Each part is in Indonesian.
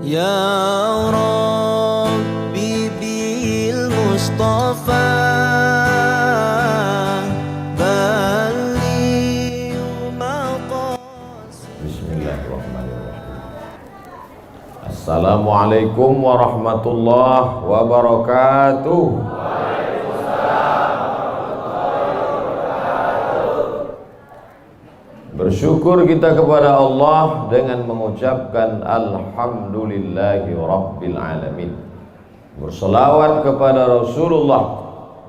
Ya Rabbi bil Mustafa balligh maqasid. Bismillahirrahmanirrahim. Assalamualaikum warahmatullahi wabarakatuh. Bersyukur kita kepada Allah dengan mengucapkan Alhamdulillahi Rabbil Alamin. Berselawat kepada Rasulullah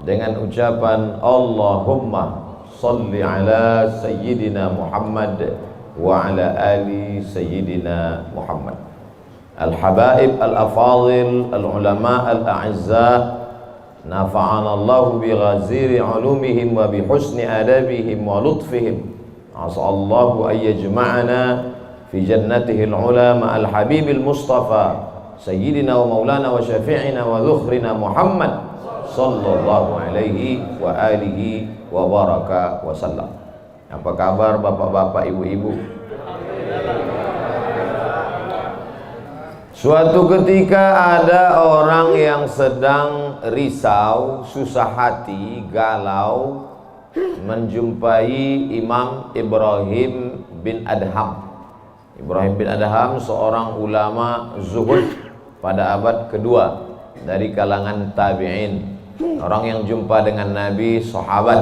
dengan ucapan Allahumma salli ala Sayyidina Muhammad wa ala ali Sayyidina Muhammad. Al-habaib al-afadil al-ulama al-a'izza, nafa'ana Allahu bi ghaziri ulumihim wa bi husni adabihim wa lutfihim. As'allahu an yajma'ana fi jannatihi al-ula ma'al habibil mustafa sayyidina wa maulana wa syafi'ina wa dhukhrina Muhammad sallallahu alaihi wa alihi wa baraka wa sallam. Apa kabar bapak-bapak, ibu-ibu? Suatu ketika ada orang yang sedang risau, susah hati, galau, menjumpai Imam Ibrahim bin Adham. Ibrahim bin Adham seorang ulama zuhud pada abad kedua dari kalangan tabi'in. Orang yang jumpa dengan Nabi, sahabat,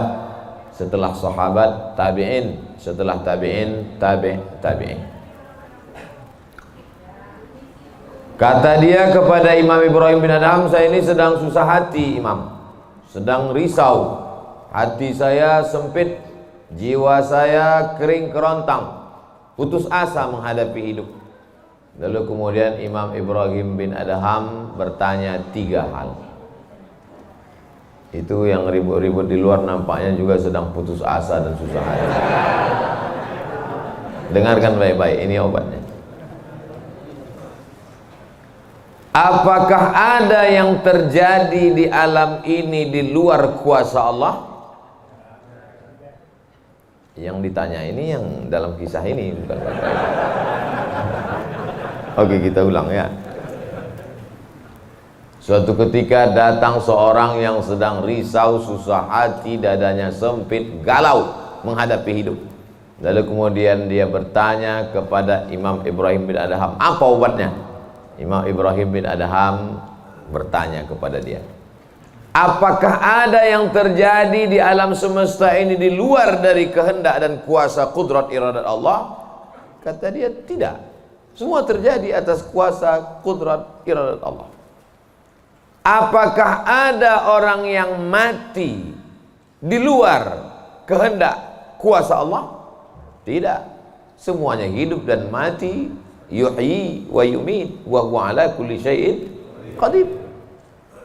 setelah sahabat tabi'in, setelah tabi'in tabi'in. Kata dia kepada Imam Ibrahim bin Adham, saya ini sedang susah hati Imam, sedang risau. Hati saya sempit, jiwa saya kering kerontang, putus asa menghadapi hidup. Lalu kemudian Imam Ibrahim bin Adham bertanya 3 hal. Itu yang ribut-ribut di luar nampaknya juga sedang putus asa dan susah hati. Dengarkan baik-baik, ini obatnya. Apakah ada yang terjadi di alam ini di luar kuasa Allah? Yang ditanya ini yang dalam kisah ini, bukan bapak. Oke, kita ulang ya. Suatu ketika datang seorang yang sedang risau, susah hati, dadanya sempit, galau menghadapi hidup. Lalu kemudian dia bertanya kepada Imam Ibrahim bin Adham, apa obatnya? Imam Ibrahim bin Adham bertanya kepada dia, apakah ada yang terjadi di alam semesta ini di luar dari kehendak dan kuasa kudrat iradat Allah? Kata dia, tidak. Semua terjadi atas kuasa kudrat iradat Allah. Apakah ada orang yang mati di luar kehendak kuasa Allah? Tidak. Semuanya hidup dan mati, yuhyi wa yumit wa huwa ala kulli syai'in qadir.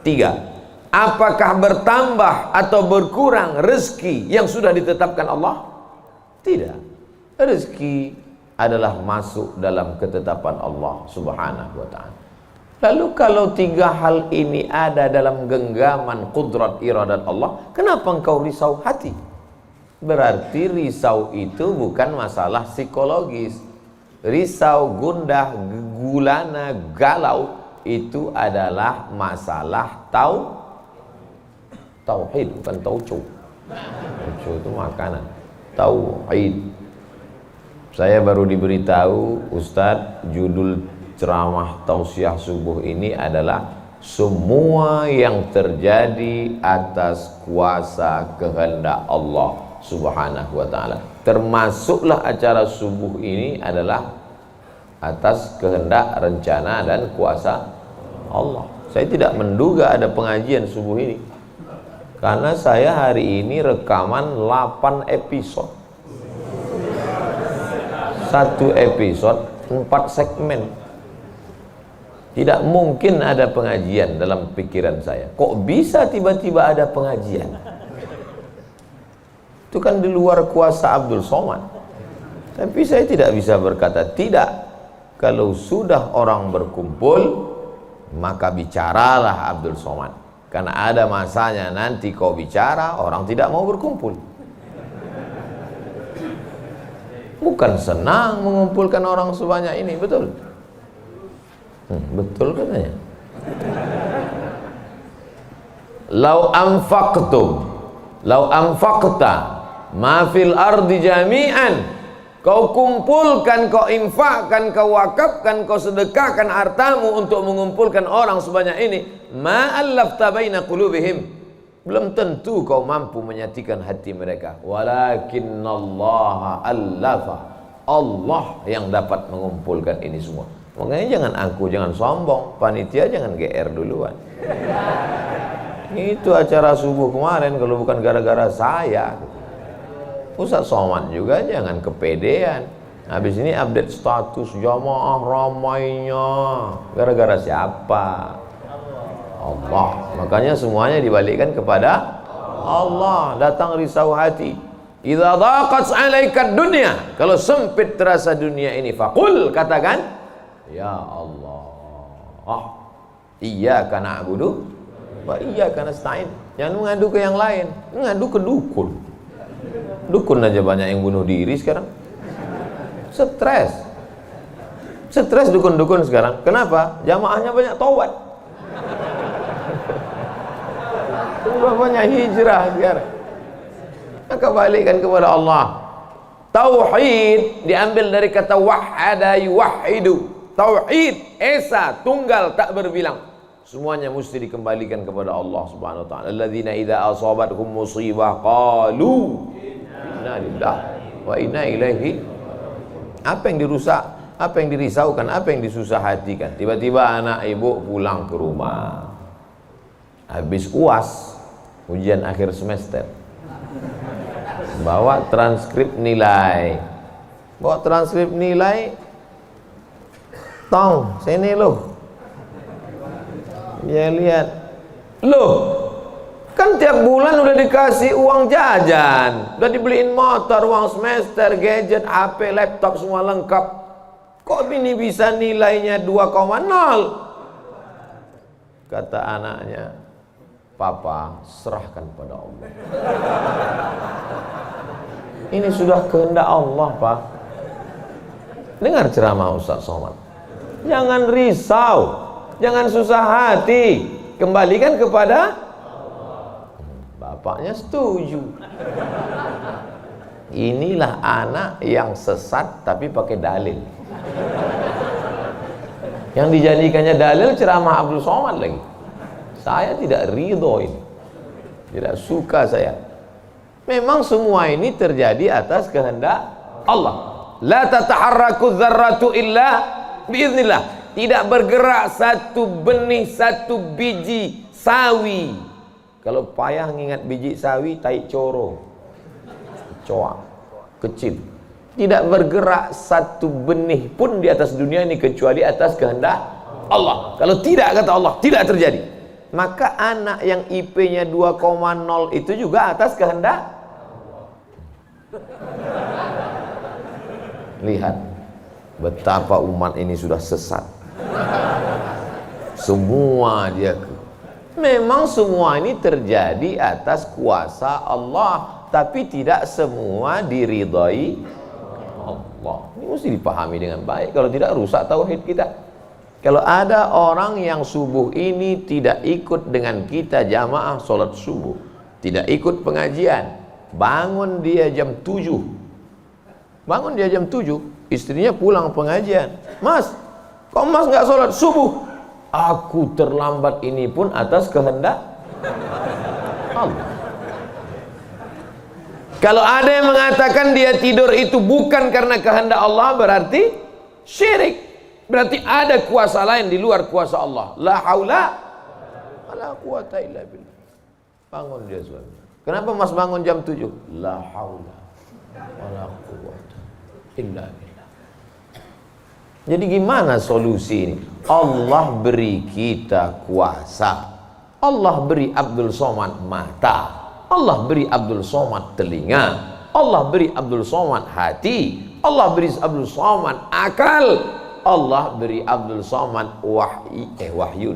3. Apakah bertambah atau berkurang rezeki yang sudah ditetapkan Allah? Tidak. Rezeki adalah masuk dalam ketetapan Allah Subhanahu wa ta'ala. Lalu kalau 3 hal ini ada dalam genggaman kudrat iradat Allah, kenapa engkau risau hati? Berarti risau itu bukan masalah psikologis. Risau, gundah, gulana, galau itu adalah masalah tauhid, bukan tauco. Tauco itu makanan. Tauhid. Saya baru diberitahu, Ustadz, judul ceramah tausiah subuh ini adalah semua yang terjadi atas kuasa kehendak Allah Subhanahu wa ta'ala. Termasuklah acara subuh ini adalah atas kehendak, rencana dan kuasa Allah. Saya tidak menduga ada pengajian subuh ini, karena saya hari ini rekaman 8 episode. 1 episode 4 segmen. Tidak mungkin ada pengajian dalam pikiran saya. Kok bisa tiba-tiba ada pengajian? Itu kan di luar kuasa Abdul Somad. Tapi saya tidak bisa berkata tidak. Kalau sudah orang berkumpul, maka bicaralah Abdul Somad. Karena ada masanya nanti kau bicara, orang tidak mau berkumpul. Bukan senang mengumpulkan orang sebanyak ini, betul? Betul katanya. Lau anfaqta ma fil ardi jami'an, kau kumpulkan, kau infakkan, kau wakafkan, kau sedekahkan hartamu untuk mengumpulkan orang sebanyak ini, ma allafta baina qulubihim, belum tentu kau mampu menyatukan hati mereka. Walakinnallaha allafa, Allah yang dapat mengumpulkan ini semua. Makanya jangan angku, jangan sombong, panitia jangan GR duluan. Itu acara subuh kemarin kalau bukan gara-gara saya. Ustaz Somad juga jangan kepedean. Habis ini update status jamaah ramainya. Gara-gara siapa? Allah. Makanya semuanya dibalikkan kepada Allah. Datang risau hati. Idza dhaqat 'alaika dunya, kalau sempit terasa dunia ini, faqul, katakan, ya Allah, iyyaka na'budu wa iyyaka nasta'in. Jangan mengadu ke yang lain, mengadu ke dukun. Dukun aja banyak yang bunuh diri sekarang. Stres dukun-dukun sekarang. Kenapa? Jamaahnya banyak taubat. Banyak hijrah sekarang. Maka balikkan kepada Allah. Tauhid diambil dari kata wahada yuwahidu. Tauhid, esa, tunggal, tak berbilang. Semuanya mesti dikembalikan kepada Allah Subhanahu wa taala. Alladzina idza asabathum musibah qalu inna lillahi wa inna ilaihi. Apa yang dirusak, apa yang dirisaukan, apa yang disusah hatikan. Tiba-tiba anak ibu pulang ke rumah. Habis UAS, ujian akhir semester. Bawa transkrip nilai. Tong, sini loh. Dia lihat, loh, kan tiap bulan udah dikasih uang jajan, udah dibeliin motor, uang semester, gadget, HP, laptop, semua lengkap. Kok ini bisa nilainya 2,0? Kata anaknya, Papa, serahkan pada Allah. Ini sudah kehendak Allah, Pak. Dengar ceramah Ustaz Somad. Jangan risau, jangan susah hati, kembalikan kepada bapaknya. Setuju. Inilah anak yang sesat tapi pakai dalil. Yang dijadikannya dalil ceramah Abdul Somad lagi. Saya tidak ridho ini, tidak suka saya. Memang semua ini terjadi atas kehendak Allah. La tataharraku dzarratu illa biiznillah. Tidak bergerak satu benih, satu biji sawi. Kalau payah ngingat biji sawi, tai coro, coa, kecil. Tidak bergerak satu benih pun di atas dunia ini kecuali atas kehendak Allah. Kalau tidak, kata Allah, tidak terjadi. Maka anak yang IP-nya 2,0 itu juga atas kehendak. Lihat betapa umat ini sudah sesat. Semua dia memang semua ini terjadi atas kuasa Allah, tapi tidak semua diridhai Allah. Ini mesti dipahami dengan baik, kalau tidak rusak tauhid kita. Kalau ada orang yang subuh ini tidak ikut dengan kita jamaah sholat subuh, tidak ikut pengajian, bangun dia jam 7, istrinya pulang pengajian, Mas, kok Mas nggak sholat subuh? Aku terlambat, ini pun atas kehendak Allah. Kalau ada yang mengatakan dia tidur itu bukan karena kehendak Allah, berarti syirik. Berarti ada kuasa lain di luar kuasa Allah. La haula wala quwata illa billah. Bangun dia suami. Kenapa Mas bangun jam 7? La haula wala quwata illa billah. Jadi gimana solusi ini? Allah beri kita kuasa. Allah beri Abdul Somad mata. Allah beri Abdul Somad telinga. Allah beri Abdul Somad hati. Allah beri Abdul Somad akal. Allah beri Abdul Somad wahyu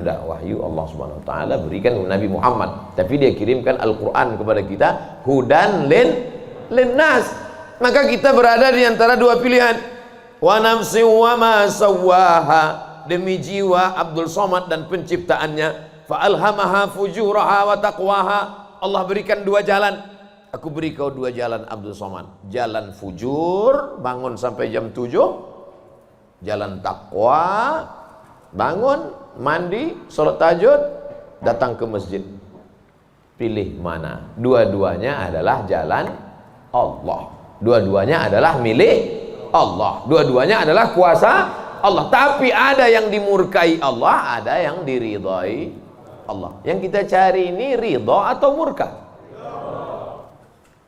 Allah Subhanahu wa taala berikan Nabi Muhammad, tapi dia kirimkan Al-Qur'an kepada kita, hudan linnas. Maka kita berada di antara dua pilihan. Wa nafsi wa ma sawwaha demi jiwa Abdul Somad dan penciptaannya. Fa'alhamaha fujuraha wa taqwaha. Allah berikan dua jalan. Aku beri kau dua jalan Abdul Somad. Jalan fujur, bangun sampai jam 7. Jalan takwa, bangun, mandi, sholat tahajud, datang ke masjid. Pilih mana? Dua-duanya adalah jalan Allah. Dua-duanya adalah milik Allah. Dua-duanya adalah kuasa Allah. Tapi ada yang dimurkai Allah, ada yang diridhai Allah. Yang kita cari ini ridha atau murka?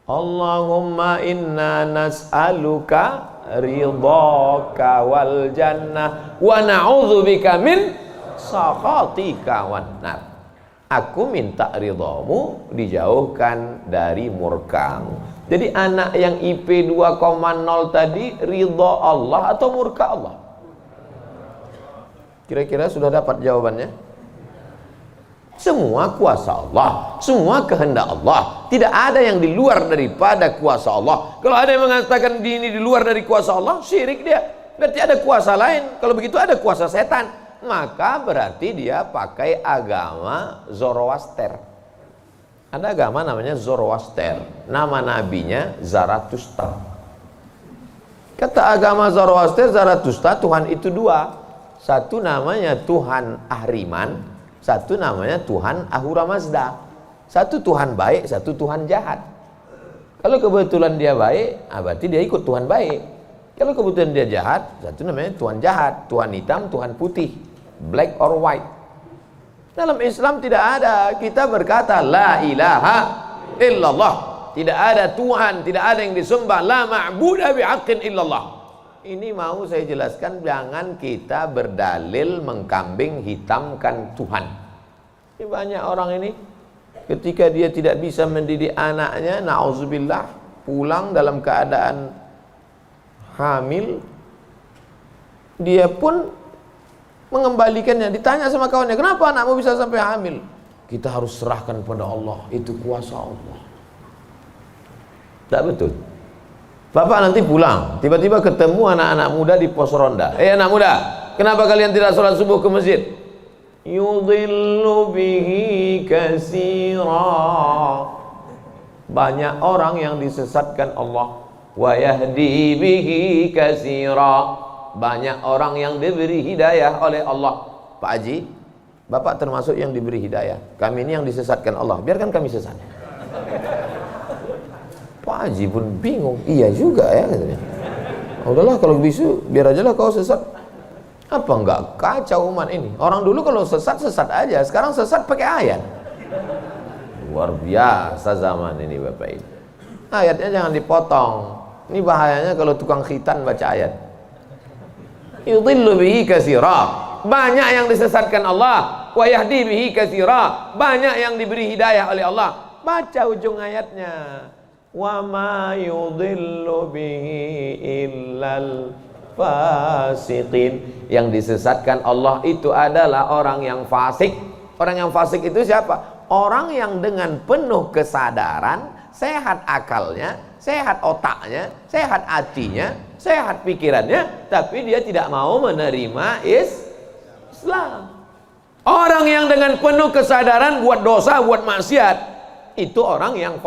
Allahumma inna nas'aluka ridhaka wal jannah wa na'udzubika min sakhatika wan nar. Aku minta ridhamu, dijauhkan dari murkamu. Jadi anak yang IP 2,0 tadi ridha Allah atau murka Allah? Kira-kira sudah dapat jawabannya? Semua kuasa Allah, semua kehendak Allah. Tidak ada yang di luar daripada kuasa Allah. Kalau ada yang mengatakan ini di luar dari kuasa Allah, syirik dia. Berarti ada kuasa lain. Kalau begitu ada kuasa setan. Maka berarti dia pakai agama Zoroaster. Ada agama namanya Zoroaster. Nama nabinya Zarathustra. Kata agama Zoroaster, Zarathustra, Tuhan itu dua. Satu namanya Tuhan Ahriman, satu namanya Tuhan Ahura Mazda. Satu Tuhan baik, satu Tuhan jahat. Kalau kebetulan dia baik, berarti dia ikut Tuhan baik. Kalau kebetulan dia jahat, satu namanya Tuhan jahat. Tuhan hitam, Tuhan putih, black or white. Dalam Islam tidak ada. Kita berkata la ilaha illallah. Tidak ada Tuhan, tidak ada yang disembah. La ma'budah bihaqqin illallah. Ini mau saya jelaskan, jangan kita berdalil mengkambing hitamkan Tuhan. Ini banyak orang ini ketika dia tidak bisa mendidik anaknya, na'udzubillah, pulang dalam keadaan hamil, dia pun mengembalikannya. Ditanya sama kawannya, kenapa anakmu bisa sampai hamil? Kita harus serahkan pada Allah, itu kuasa Allah. Tak betul. Bapak nanti pulang, tiba-tiba ketemu anak-anak muda di pos ronda. Anak muda, kenapa kalian tidak sholat subuh ke masjid? Yudhillu bihi katsira. Banyak orang yang disesatkan Allah. Wa yahdi bihi katsira. Banyak orang yang diberi hidayah oleh Allah. Pak Haji, Bapak termasuk yang diberi hidayah. Kami ini yang disesatkan Allah. Biarkan kami sesat. Pak Haji pun bingung. Iya juga ya katanya. Udahlah kalau bisu, biar aja lah kau sesat. Apa enggak kacau umat ini? Orang dulu kalau sesat aja. Sekarang sesat pakai ayat. Luar biasa zaman ini Bapak Ibu. Ayatnya jangan dipotong. Ini bahayanya kalau tukang khitan baca ayat. Yudhillu bihi katsira. Banyak yang disesatkan Allah. Wa yahdi bihi katsira. Banyak yang diberi hidayah oleh Allah. Baca ujung ayatnya. Wa ma yudhillu bihi illal fasiqin. Yang disesatkan Allah itu adalah orang yang fasik. Orang yang fasik itu siapa? Orang yang dengan penuh kesadaran, sehat akalnya, sehat otaknya, sehat hatinya, sehat pikirannya, tapi dia tidak mau menerima Islam. Orang yang dengan penuh kesadaran buat dosa, buat maksiat, itu orang yang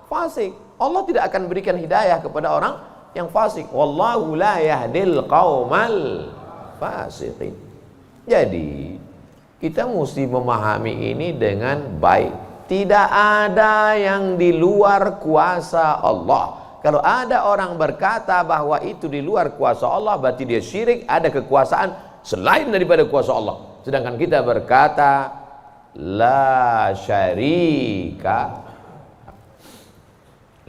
fasik. Allah tidak akan berikan hidayah kepada orang yang fasik. Wallahu la yahdil qaumal fasiqin. Jadi kita mesti memahami ini dengan baik. Tidak ada yang di luar kuasa Allah. Kalau ada orang berkata bahwa itu di luar kuasa Allah, berarti dia syirik, ada kekuasaan selain daripada kuasa Allah. Sedangkan kita berkata la syarika,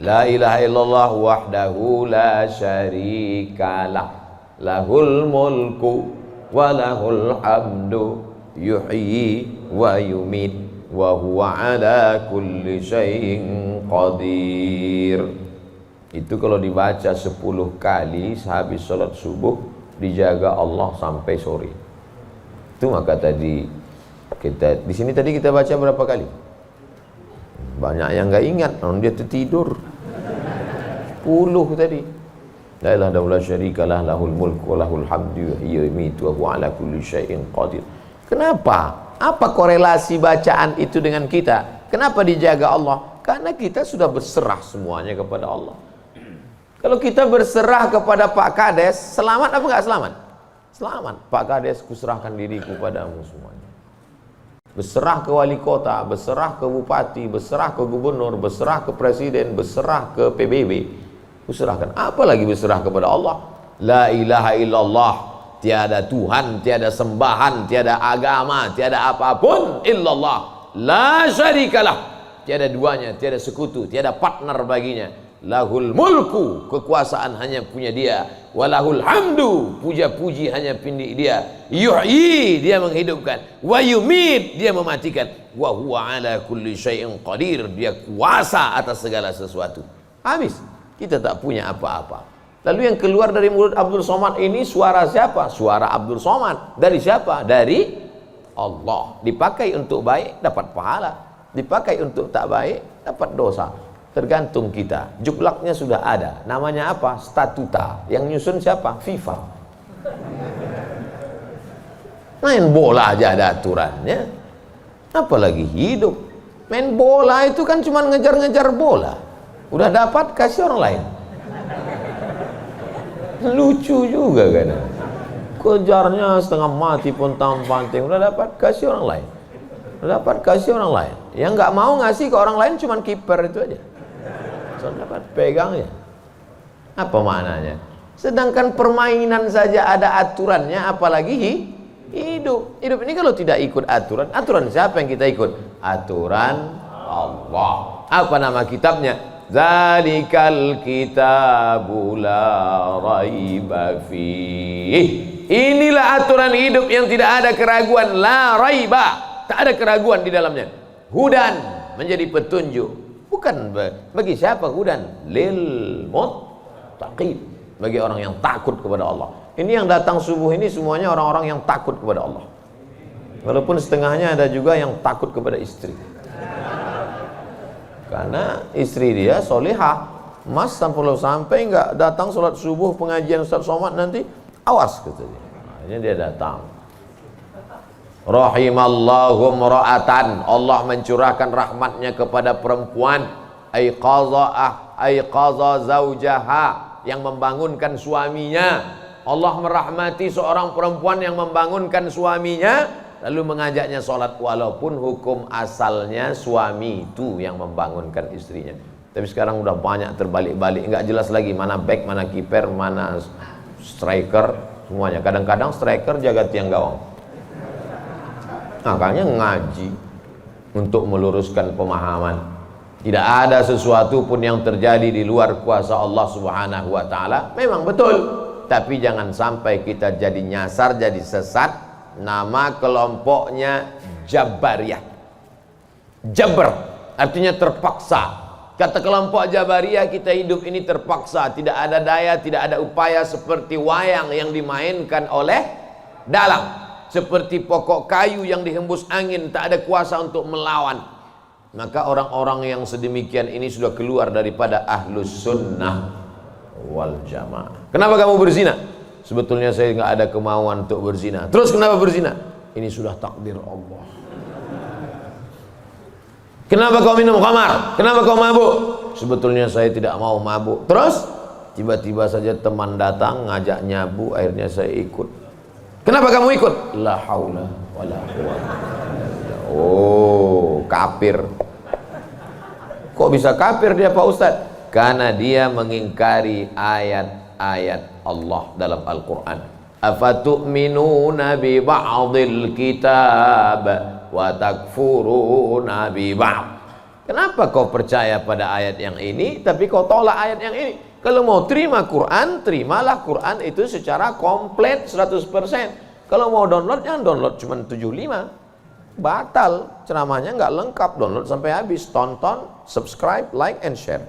la ilaha illallah wahdahu la syarikalah, lahul mulku wa lahul hamdu yuhyi wa yumit wa huwa ala kulli syai'in qadir. Itu kalau dibaca 10 kali sehabis sholat subuh, dijaga Allah sampai sore. Itu maka tadi kita di sini tadi kita baca berapa kali? Banyak yang nggak ingat, dia tertidur. 10 tadi. La ilaha illallah syarikalah lahul mulku wa lahul hamdu yuhyi wa yumiitu wa huwa ala kulli syai'in qadir. Kenapa? Apa korelasi bacaan itu dengan kita? Kenapa dijaga Allah? Karena kita sudah berserah semuanya kepada Allah. Kalau kita berserah kepada Pak Kades, selamat apa enggak selamat? Selamat. Pak Kades, kuserahkan diriku padamu semuanya. Berserah ke wali kota, berserah ke bupati, berserah ke gubernur, berserah ke presiden, berserah ke PBB, kuserahkan. Apalagi berserah kepada Allah. La ilaha illallah, tiada Tuhan, tiada sembahan, tiada agama, tiada apapun illallah. La syarikalah, tiada duanya, tiada sekutu, tiada partner baginya. Lahul mulku, kekuasaan hanya punya dia. Walahul hamdu, puja-puji hanya punya dia. Yuhyi, dia menghidupkan. Wa yumit, dia mematikan. Wa huwa ala kulli syai'in qadir, dia kuasa atas segala sesuatu. Habis, kita tak punya apa-apa. Lalu yang keluar dari mulut Abdul Somad ini suara siapa? Suara Abdul Somad. Dari siapa? Dari Allah. Dipakai untuk baik, dapat pahala. Dipakai untuk tak baik, dapat dosa. Tergantung kita. Juklaknya sudah ada. Namanya apa? Statuta. Yang nyusun siapa? FIFA. Main bola aja ada aturannya. Apalagi hidup. Main bola itu kan cuma ngejar-ngejar bola. Udah dapat, kasih orang lain. Lucu juga kan. Kejarnya setengah mati pun tampang-panting. Udah dapat, kasih orang lain. Udah dapat, kasih orang lain. Yang nggak mau ngasih ke orang lain cuma kiper itu aja. Dapat pegang ya. Apa maknanya? Sedangkan permainan saja ada aturannya, apalagi hidup. Hidup ini kalau tidak ikut aturan, aturan siapa yang kita ikut? Aturan Allah. Apa nama kitabnya? Zalikal kitabu la raiba fih. Inilah aturan hidup yang tidak ada keraguan, la raiba. Tak ada keraguan di dalamnya. Hudan, menjadi petunjuk. Bukan bagi siapa hudan? Lil muttaqin, bagi orang yang takut kepada Allah. Ini yang datang subuh ini semuanya orang-orang yang takut kepada Allah. Walaupun setengahnya ada juga yang takut kepada istri. Karena istri dia solihah. Mas sampai nggak datang sholat subuh pengajian Ustaz Somad nanti, awas katanya. Akhirnya dia datang. Rahimallahu mra'atan, Allah mencurahkan rahmatnya kepada perempuan aiqaza zaujaha, yang membangunkan suaminya. Allah merahmati seorang perempuan yang membangunkan suaminya lalu mengajaknya sholat, walaupun hukum asalnya suami itu yang membangunkan istrinya. Tapi sekarang udah banyak terbalik-balik, nggak jelas lagi mana back, mana kiper, mana striker, semuanya. Kadang-kadang striker jaga tiang gawang. Makanya ngaji untuk meluruskan pemahaman. Tidak ada sesuatu pun yang terjadi di luar kuasa Allah Subhanahu wa taala. Memang betul, tapi jangan sampai kita jadi nyasar, jadi sesat. Nama kelompoknya Jabariyah. Jabr artinya terpaksa. Kata kelompok Jabariyah, kita hidup ini terpaksa, tidak ada daya, tidak ada upaya, seperti wayang yang dimainkan oleh dalang. Seperti pokok kayu yang dihembus angin, tak ada kuasa untuk melawan. Maka orang-orang yang sedemikian ini sudah keluar daripada ahlus sunnah wal jamaah. Kenapa kamu berzina? Sebetulnya saya nggak ada kemauan untuk berzina. Terus kenapa berzina? Ini sudah takdir Allah. Kenapa kau minum khamar? Kenapa kau mabuk? Sebetulnya saya tidak mau mabuk. Terus tiba-tiba saja teman datang ngajak nyabu, akhirnya saya ikut. Kenapa kamu ikut? La haula wala quwwata. Oh, kafir. Kok bisa kafir dia Pak Ustadz? Karena dia mengingkari ayat-ayat Allah dalam Al-Quran. Afatu'minuna bi ba'dil kitab wa takfuruna bi ba'd. Kenapa kau percaya pada ayat yang ini tapi kau tolak ayat yang ini? Kalau mau terima Quran, terimalah Quran itu secara komplit 100%. Kalau mau download, jangan download cuma 75. Batal, ceramahnya nggak lengkap. Download sampai habis, tonton, subscribe, like, and share.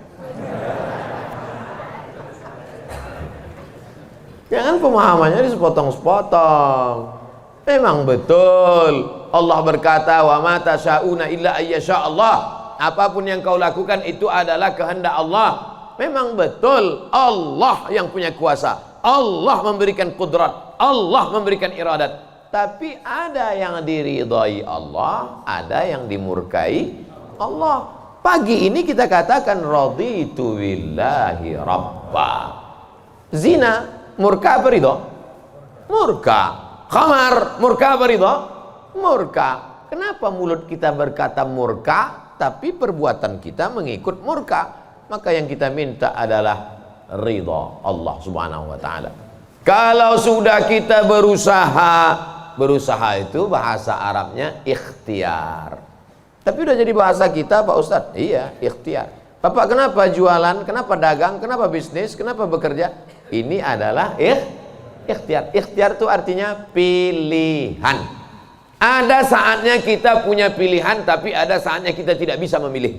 Jangan pemahamannya disepotong-sepotong. Memang betul Allah berkata, wa ma tasyauna illa ayyasha Allah. Apapun yang kau lakukan itu adalah kehendak Allah. Memang betul Allah yang punya kuasa, Allah memberikan kudrat, Allah memberikan iradat. Tapi ada yang diridhai Allah, ada yang dimurkai Allah. Pagi ini kita katakan raditu billahi rabba. Zina murka apa ridha? Murka. Khamar murka apa ridha? Murka. Kenapa mulut kita berkata murka tapi perbuatan kita mengikut murka? Maka yang kita minta adalah ridha Allah Subhanahu wa taala. Kalau sudah kita berusaha itu bahasa Arabnya ikhtiar. Tapi udah jadi bahasa kita Pak Ustadz. Iya, ikhtiar. Bapak kenapa jualan, kenapa dagang, kenapa bisnis, kenapa bekerja? Ini adalah ikhtiar. Ikhtiar itu artinya pilihan. Ada saatnya kita punya pilihan, tapi ada saatnya kita tidak bisa memilih.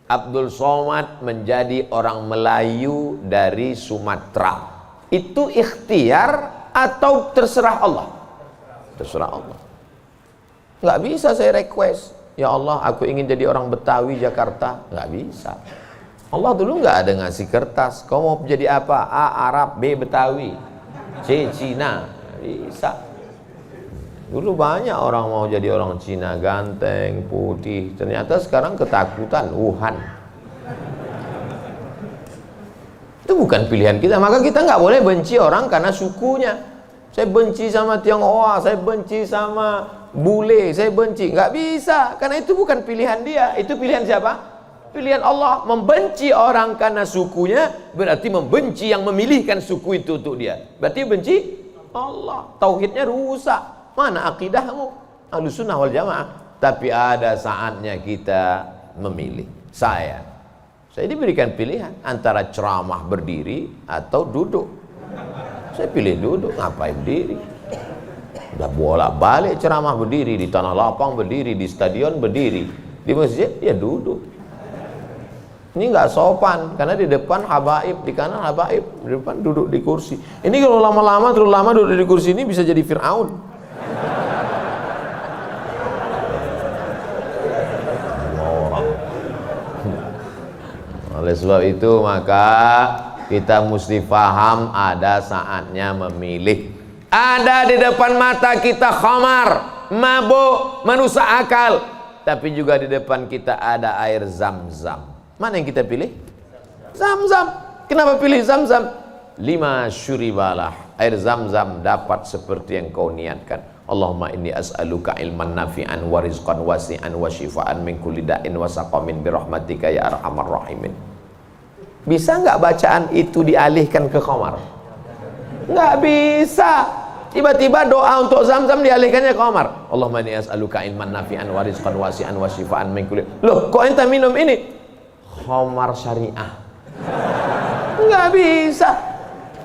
Abdul Somad menjadi orang Melayu dari Sumatera. Itu ikhtiar atau terserah Allah? Terserah Allah. Nggak bisa saya request, ya Allah aku ingin jadi orang Betawi Jakarta. Nggak bisa. Allah dulu nggak ada ngasih kertas. Kau mau jadi apa? A. Arab, B. Betawi, C. Cina. Nggak bisa. Dulu banyak orang mau jadi orang Cina, ganteng, putih. Ternyata sekarang ketakutan, Wuhan. Itu bukan pilihan kita. Maka kita nggak boleh benci orang karena sukunya. Saya benci sama Tionghoa, saya benci sama bule, saya benci. Nggak bisa, karena itu bukan pilihan dia. Itu pilihan siapa? Pilihan Allah. Membenci orang karena sukunya berarti membenci yang memilihkan suku itu untuk dia. Berarti benci Allah. Tauhidnya rusak. Mana akidahmu? Ahlussunnah wal jamaah. Tapi ada saatnya kita memilih. Saya diberikan pilihan antara ceramah berdiri atau duduk. Saya pilih duduk. Ngapain berdiri? Udah bolak-balik ceramah berdiri, di tanah lapang berdiri, di stadion berdiri, di masjid ya duduk. Ini nggak sopan karena di depan habaib, di kanan habaib, di depan duduk di kursi. Ini kalau lama-lama terlalu lama duduk di kursi ini bisa jadi Fir'aun. Oleh sebab itu maka kita mesti paham ada saatnya memilih. Ada di depan mata kita khamar, mabuk, merusak akal. Tapi juga di depan kita ada air Zam-Zam. Mana yang kita pilih? Zam-Zam. Kenapa pilih Zam-Zam? 5 syuribalah. Air Zam-Zam dapat seperti yang kau niatkan. Allahumma inni as'aluka ilman nafi'an wa rizqan wasi'an wa shifaan min kulli da'in wa saqamin birahmatika ya arhamar rahimin. Bisa nggak bacaan itu dialihkan ke khamar? Nggak bisa. Tiba-tiba doa untuk Zam-Zam dialihkannya ke khamar. Allahumma inni as'aluka ilman nafi'an wa rizqan wasi'an wa shifaan min kulli. Loh, kok ente minum ini? Khamar syariah. Nggak bisa.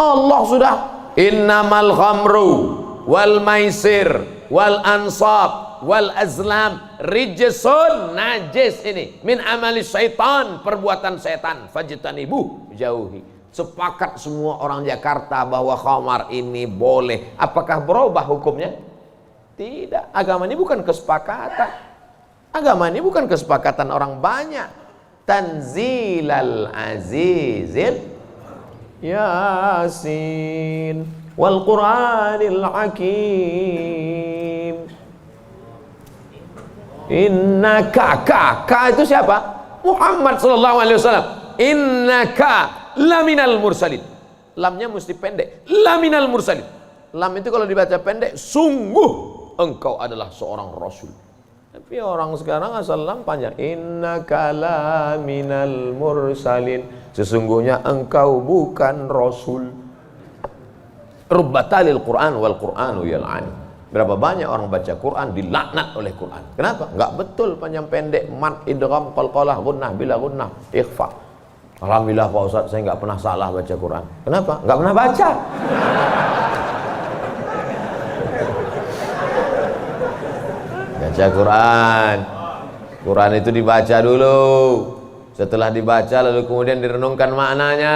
Allah sudah innamal khamru wal maisir wal ansab wal azlam rijsun, najis ini, min amali syaitan, perbuatan setan, fajtanibuh, jauhi. Sepakat semua orang Jakarta bahwa khamar ini boleh. Apakah berubah hukumnya? Tidak. Agama ini bukan kesepakatan. Agama ini bukan kesepakatan orang banyak. Tanzilal azizil Yasin wal Qur'anil Hakim. Innaka, ka itu siapa? Muhammad sallallahu alaihi wasallam. Innaka laminal mursalin. Lamnya mesti pendek. Laminal mursalin. Lam itu kalau dibaca pendek, sungguh engkau adalah seorang rasul. Tapi orang sekarang asal lam panjang. Innaka laminal mursalin. Sesungguhnya engkau bukan rasul. Rubbatalil Quran wal Quranu yal'ani. Berapa banyak orang baca Quran dilaknat oleh Quran. Kenapa? Enggak betul panjang pendek, mat, idgham, qalqalah, gunnah, bila gunnah, ikhfa. Alhamdulillah Pak Ustaz, saya enggak pernah salah baca Quran. Kenapa? Enggak pernah baca. Baca Quran. Quran itu dibaca dulu. Setelah dibaca lalu kemudian direnungkan maknanya.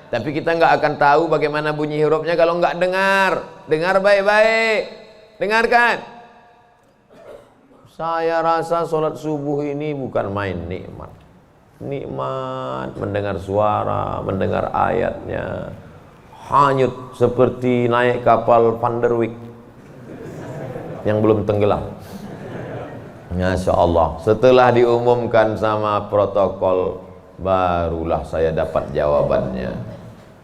Tapi kita nggak akan tahu bagaimana bunyi hurufnya kalau nggak dengar. Dengar baik-baik. Dengarkan. Saya rasa sholat subuh ini bukan main nikmat. nikmat mendengar suara, mendengar ayatnya, hanyut seperti naik kapal Van der Wijk yang belum tenggelam. Masya Allah, setelah diumumkan sama protokol, barulah saya dapat jawabannya.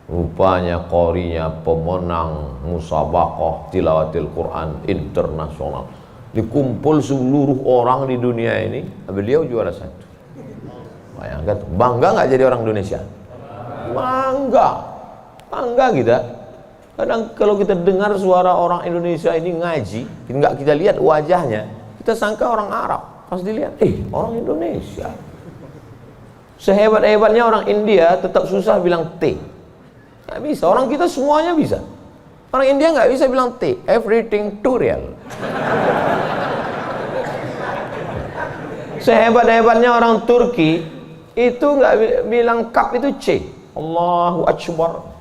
Rupanya qorinya pemenang musabaqah tilawatil Quran internasional. Dikumpul seluruh orang di dunia ini, beliau juara 1. Bayangkan, bangga nggak jadi orang Indonesia? Bangga kita. Kadang kalau kita dengar suara orang Indonesia ini ngaji, nggak kita lihat wajahnya, kita sangka orang Arab. Pas dilihat, orang Indonesia. Sehebat-hebatnya orang India tetap susah bilang T. Nggak bisa, orang kita semuanya bisa. Orang India nggak bisa bilang T, everything too real. Sehebat-hebatnya orang Turki itu nggak bilang kap itu C. Allahu Akbar.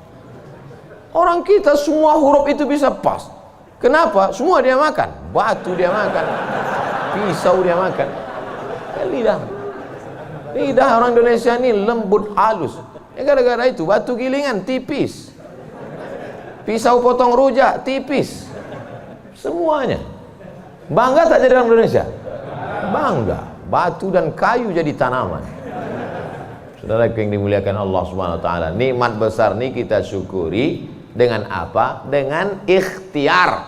Orang kita semua huruf itu bisa pas. Kenapa? Semua dia makan. Batu dia makan, pisau dia makan. Lidah orang Indonesia ini lembut halus. Gara-gara itu batu gilingan tipis, pisau potong rujak tipis, semuanya. Bangga tak jadi orang Indonesia? Bangga. Batu dan kayu jadi tanaman. Saudara yang dimuliakan Allah Subhanahu wa taala, nikmat besar ini kita syukuri dengan apa? Dengan ikhtiar.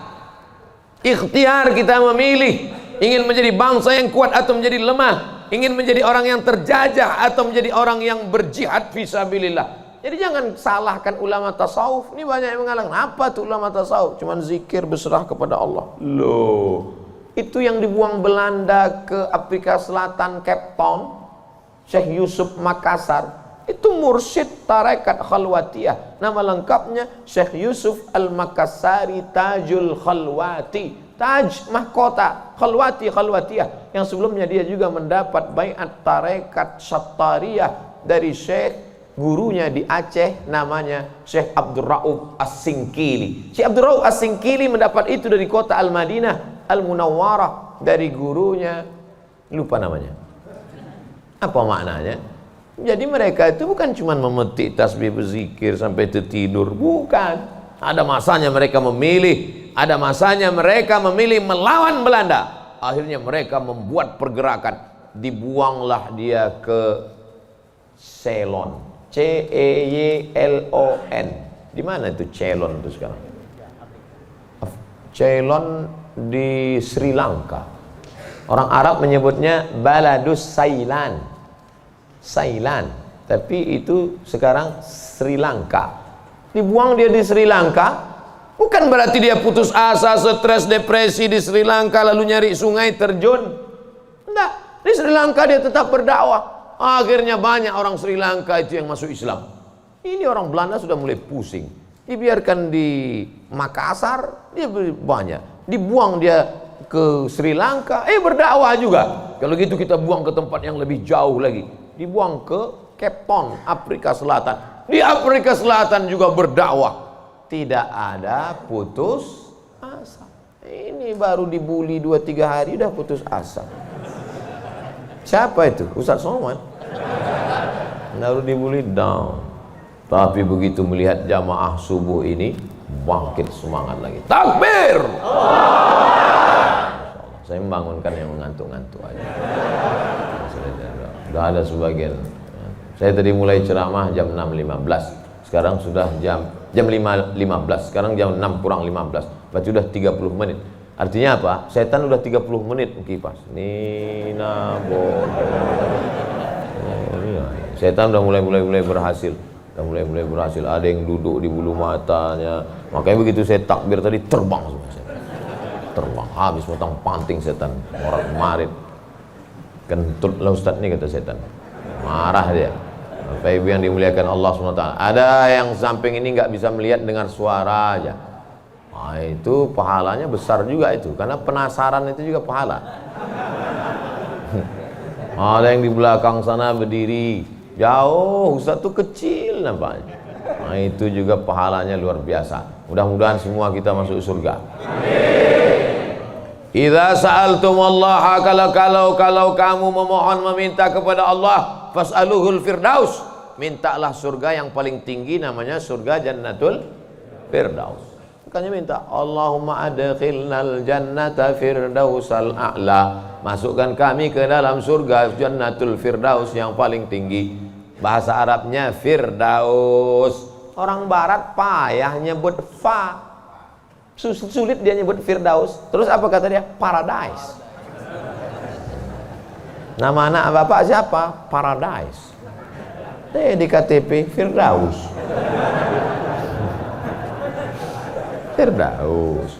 Ikhtiar kita memilih ingin menjadi bangsa yang kuat atau menjadi lemah, ingin menjadi orang yang terjajah atau menjadi orang yang berjihad fisabilillah. Jadi jangan salahkan ulama tasawuf. Ini banyak yang mengatakan, apa tuh ulama tasawuf? Cuman zikir berserah kepada Allah. Loh, itu yang dibuang Belanda ke Afrika Selatan, Cape Town, Syekh Yusuf Makassar, itu mursyid tarekat khalwatiyah. Nama lengkapnya Syekh Yusuf Al-Makassari Tajul Khalwati. Taj mahkota, khalwati khalwatiyah. Yang sebelumnya dia juga mendapat baiat tarekat Sattariyah dari Syekh gurunya di Aceh, namanya Syekh Abdul Rauf As-Singkili. Syekh Abdul Rauf As-Singkili mendapat itu dari kota Al-Madinah Al-Munawwarah, dari gurunya, lupa namanya. Apa maknanya? Jadi mereka itu bukan cuma memetik tasbih berzikir sampai tertidur, bukan. Ada masanya mereka memilih, ada masanya mereka memilih melawan Belanda. Akhirnya mereka membuat pergerakan, dibuanglah dia ke Ceylon, C-E-Y-L-O-N. Di mana itu Ceylon itu sekarang? Ceylon di Sri Lanka. Orang Arab menyebutnya Baladus Sailan, Sailan, tapi itu sekarang Sri Lanka. Dibuang dia di Sri Lanka, bukan berarti dia putus asa, stres, depresi di Sri Lanka lalu nyari sungai terjun. Enggak, di Sri Lanka dia tetap berdakwah. Akhirnya banyak orang Sri Lanka itu yang masuk Islam. Ini orang Belanda sudah mulai pusing. Dibiarkan di Makassar, dia banyak. Dibuang dia ke Sri Lanka, berdakwah juga. Kalau gitu kita buang ke tempat yang lebih jauh lagi. Dibuang ke Cape Town, Afrika Selatan. Di Afrika Selatan juga berdakwah. Tidak ada putus asa. Ini baru dibully 2-3 hari udah putus asa. Siapa itu? Ustaz Somad. Baru dibully down. Tapi begitu melihat jamaah subuh ini, bangkit semangat lagi. Takbir! Saya membangunkan yang mengantuk-ngantuk aja. Sudah ada sebagian. Saya tadi mulai ceramah jam 6.15. Sekarang sudah jam 5.15. Sekarang jam 6 kurang 15. Berarti sudah 30 menit. Artinya apa? Setan udah 30 menit kipas. Nina bodoh. Setan udah mulai berhasil. Udah mulai berhasil. Ada yang duduk di bulu matanya. Makanya begitu saya takbir tadi terbang semua setan. Terbang habis potong panting setan. Orang marit. Kentutlah Ustaz nih, kata setan. Marah dia. Bapak Ibu yang dimuliakan Allah SWT. Ada yang samping ini nggak bisa melihat dengar suara aja. Nah, itu pahalanya besar juga itu, karena penasaran itu juga pahala. Ada yang di belakang sana berdiri jauh, Ustaz tuh kecil nampaknya. Nah, itu juga pahalanya luar biasa. Mudah-mudahan semua kita masuk surga. Idza sa'altumullaha, kalau kamu memohon meminta kepada Allah, fas'aluhul firdaus. Mintalah surga yang paling tinggi, namanya surga Jannatul Firdaus. Makanya minta, Allahumma adkhilnal jannata firdausal a'la. Masukkan kami ke dalam surga Jannatul Firdaus yang paling tinggi. Bahasa Arabnya Firdaus. Orang barat payah nyebut fa. Sulit dia nyebut Firdaus. Terus apa kata dia? Paradise. Nama anak bapak siapa? Paradise. Di KTP Firdaus. Firdaus.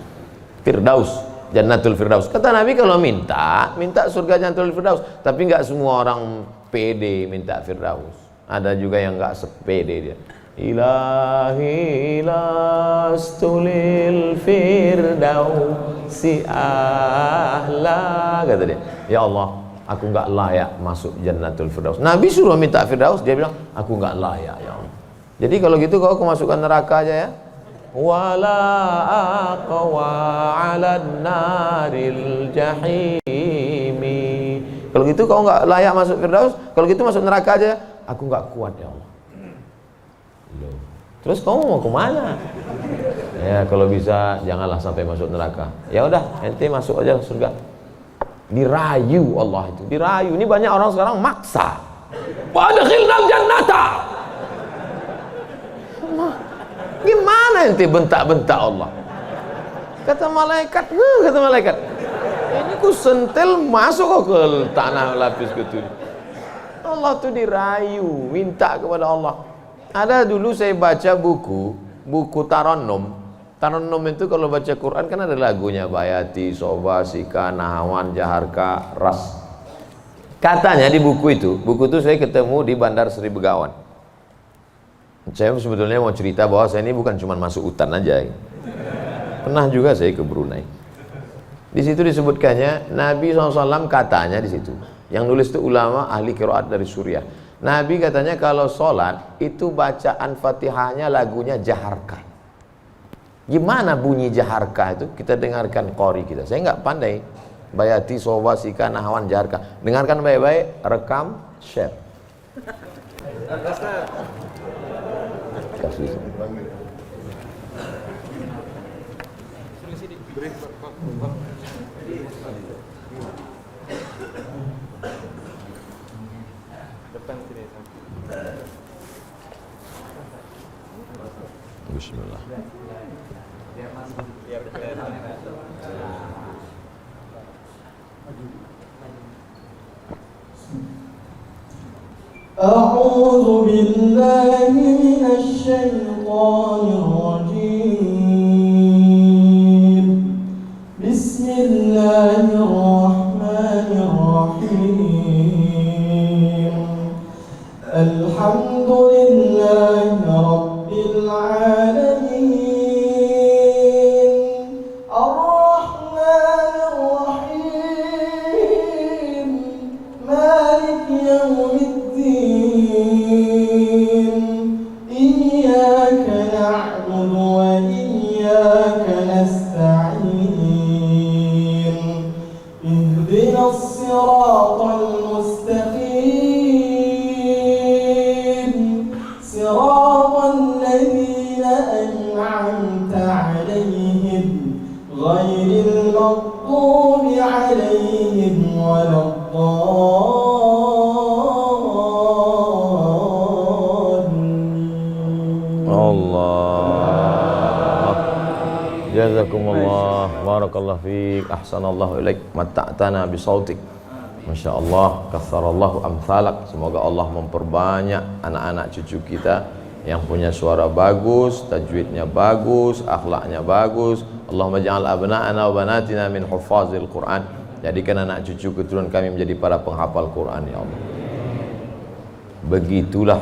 Firdaus, Jannatul Firdaus. Kata Nabi kalau minta surga Jannatul Firdaus. Tapi nggak semua orang pede minta Firdaus. Ada juga yang nggak sepede dia. Ilahi lastulil firdausi ahla, kata dia. Ya Allah, aku nggak layak masuk Jannatul Firdaus. Nabi suruh minta Firdaus, dia bilang aku nggak layak ya Allah. Jadi kalau gitu kau masukkan neraka aja ya. Wala aqwa 'alan naril jahimi. Kalau gitu kau nggak layak masuk Firdaus, kalau gitu masuk neraka aja. Aku nggak kuat ya Allah. Loh. Terus kamu mau kemana? Ya kalau bisa janganlah sampai masuk neraka. Ya udah, ente masuk aja surga. Dirayu Allah itu, dirayu. Ini banyak orang sekarang maksa. Wa adkhilnal jannata. Gimana ente bentak-bentak Allah? Kata malaikat, ini ku sentil masuk kok ke tanah lapis gitu. Allah tuh dirayu, minta kepada Allah. Ada dulu saya baca buku Tarannum. Tarannum itu kalau baca Quran kan ada lagunya, Bayati, Soba, Sika, Nahawan, Jaharka, Ras. Katanya di buku itu saya ketemu di Bandar Seri Begawan. Saya sebetulnya mau cerita bahwa saya ini bukan cuma masuk hutan aja. Pernah juga saya ke Brunei. Di situ disebutkannya Nabi SAW katanya di situ. Yang nulis itu ulama ahli qiraat dari Suriah. Nabi katanya kalau sholat itu bacaan Fatihahnya lagunya Jaharka. Gimana bunyi Jaharka itu? Kita dengarkan qori kita. Saya nggak pandai. Bayati, Soba, Sika, Nahawan, Jaharka. Dengarkan baik-baik, rekam, share. Kasih. Bismillah. أعوذ بالله من الشيطان الرجيم بسم الله الرحمن الرحيم الحمد لله رب العالمين الرحمن الرحيم مالك يوم الدين إياك نعبد وإياك نستعين اهدنا الصراط المستقيم صراط الذين أنعمت عليهم غير المغضوب عليهم ولا Allah. Jazakumullah, barakallahu fiik, ahsanallahu ilaik, matta'tana bisautik. Masya Allah, katsarallahu amsalak. Semoga Allah memperbanyak anak-anak cucu kita yang punya suara bagus, tajwidnya bagus, akhlaknya bagus. Allahumma ja'al abna'ana wa banatina min huffazil Quran. Jadikan anak cucu keturunan kami menjadi para penghafal Quran ya Allah. Begitulah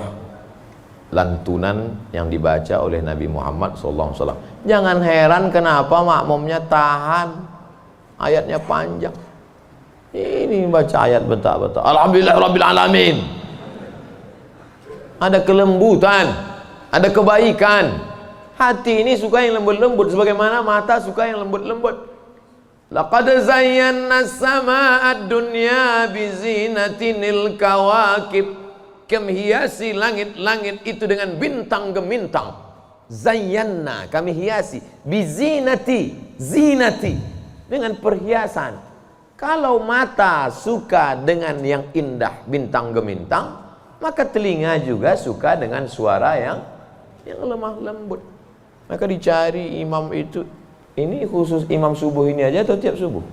lantunan yang dibaca oleh Nabi Muhammad SAW. Jangan heran kenapa makmumnya tahan, ayatnya panjang. Ini baca ayat betul-betul. Alhamdulillah Rabbil Alamin. Ada kelembutan, ada kebaikan. Hati ini suka yang lembut-lembut, sebagaimana mata suka yang lembut-lembut. Laqad zayyana as-samaa'a ad-dunya bi zinatinil kawakib. kami hiasi langit-langit itu dengan bintang gemintang. Zayyana, kami hiasi bizinati, zinati, dengan perhiasan. Kalau mata suka dengan yang indah bintang gemintang, maka telinga juga suka dengan suara yang lemah lembut. Maka dicari imam itu, ini khusus imam subuh ini aja atau tiap subuh?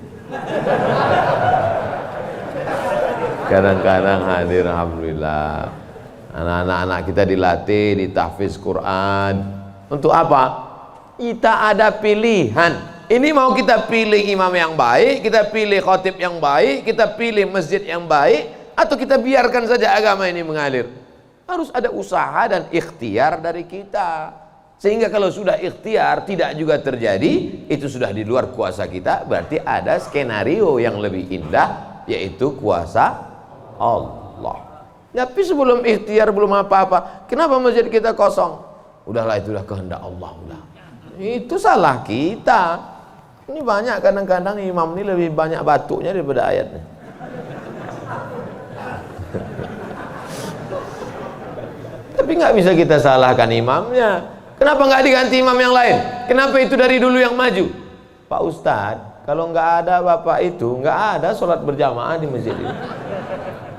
Kadang-kadang hadir, alhamdulillah. Anak-anak kita dilatih di tahfiz Quran. Untuk apa? Kita ada pilihan. Ini mau kita pilih imam yang baik, kita pilih khatib yang baik, kita pilih masjid yang baik, atau kita biarkan saja agama ini mengalir. Harus ada usaha dan ikhtiar dari kita. Sehingga kalau sudah ikhtiar tidak juga terjadi, itu sudah di luar kuasa kita. Berarti ada skenario yang lebih indah, yaitu kuasa Allah. Tapi sebelum ikhtiar belum apa-apa, kenapa masjid kita kosong? Udahlah, itulah kehendak Allah. Udah. Itu salah kita. Ini banyak kadang-kadang imam ini lebih banyak batuknya daripada ayatnya. Tapi nggak bisa kita salahkan imamnya. Kenapa nggak diganti imam yang lain? Kenapa itu dari dulu yang maju? Pak Ustadz, kalau nggak ada bapak itu, nggak ada sholat berjamaah di masjid ini.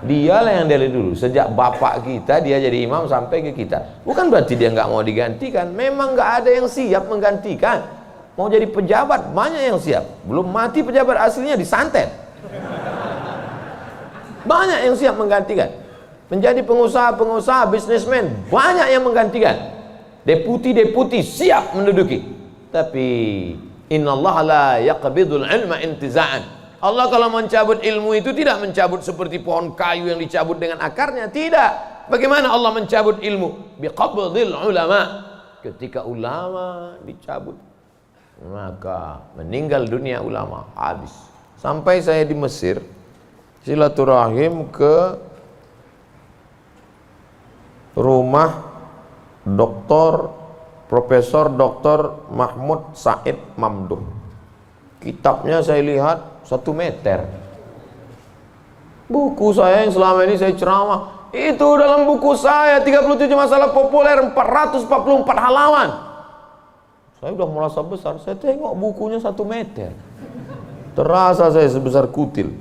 Dialah yang dari dulu, sejak bapak kita dia jadi imam sampai ke kita. Bukan berarti dia nggak mau digantikan, memang nggak ada yang siap menggantikan. Mau jadi pejabat banyak yang siap, belum mati pejabat aslinya disantet. Banyak yang siap menggantikan. Menjadi pengusaha-pengusaha, bisnismen banyak yang menggantikan. Deputi-deputi siap menduduki. Tapi innallaha la yaqbidul ilma intiza'an. Allah kalau mencabut ilmu itu tidak mencabut seperti pohon kayu yang dicabut dengan akarnya, tidak. Bagaimana Allah mencabut ilmu? Biqabdil ulama. Ketika ulama dicabut, maka meninggal dunia ulama, habis. Sampai saya di Mesir silaturahim ke rumah Profesor Dr. Mahmud Said Mamduh. Kitabnya saya lihat 1 meter. Buku saya yang selama ini saya ceramah, itu dalam buku saya 37 masalah populer 444 halaman. Saya udah merasa besar, saya tengok bukunya 1 meter. Terasa saya sebesar kutil.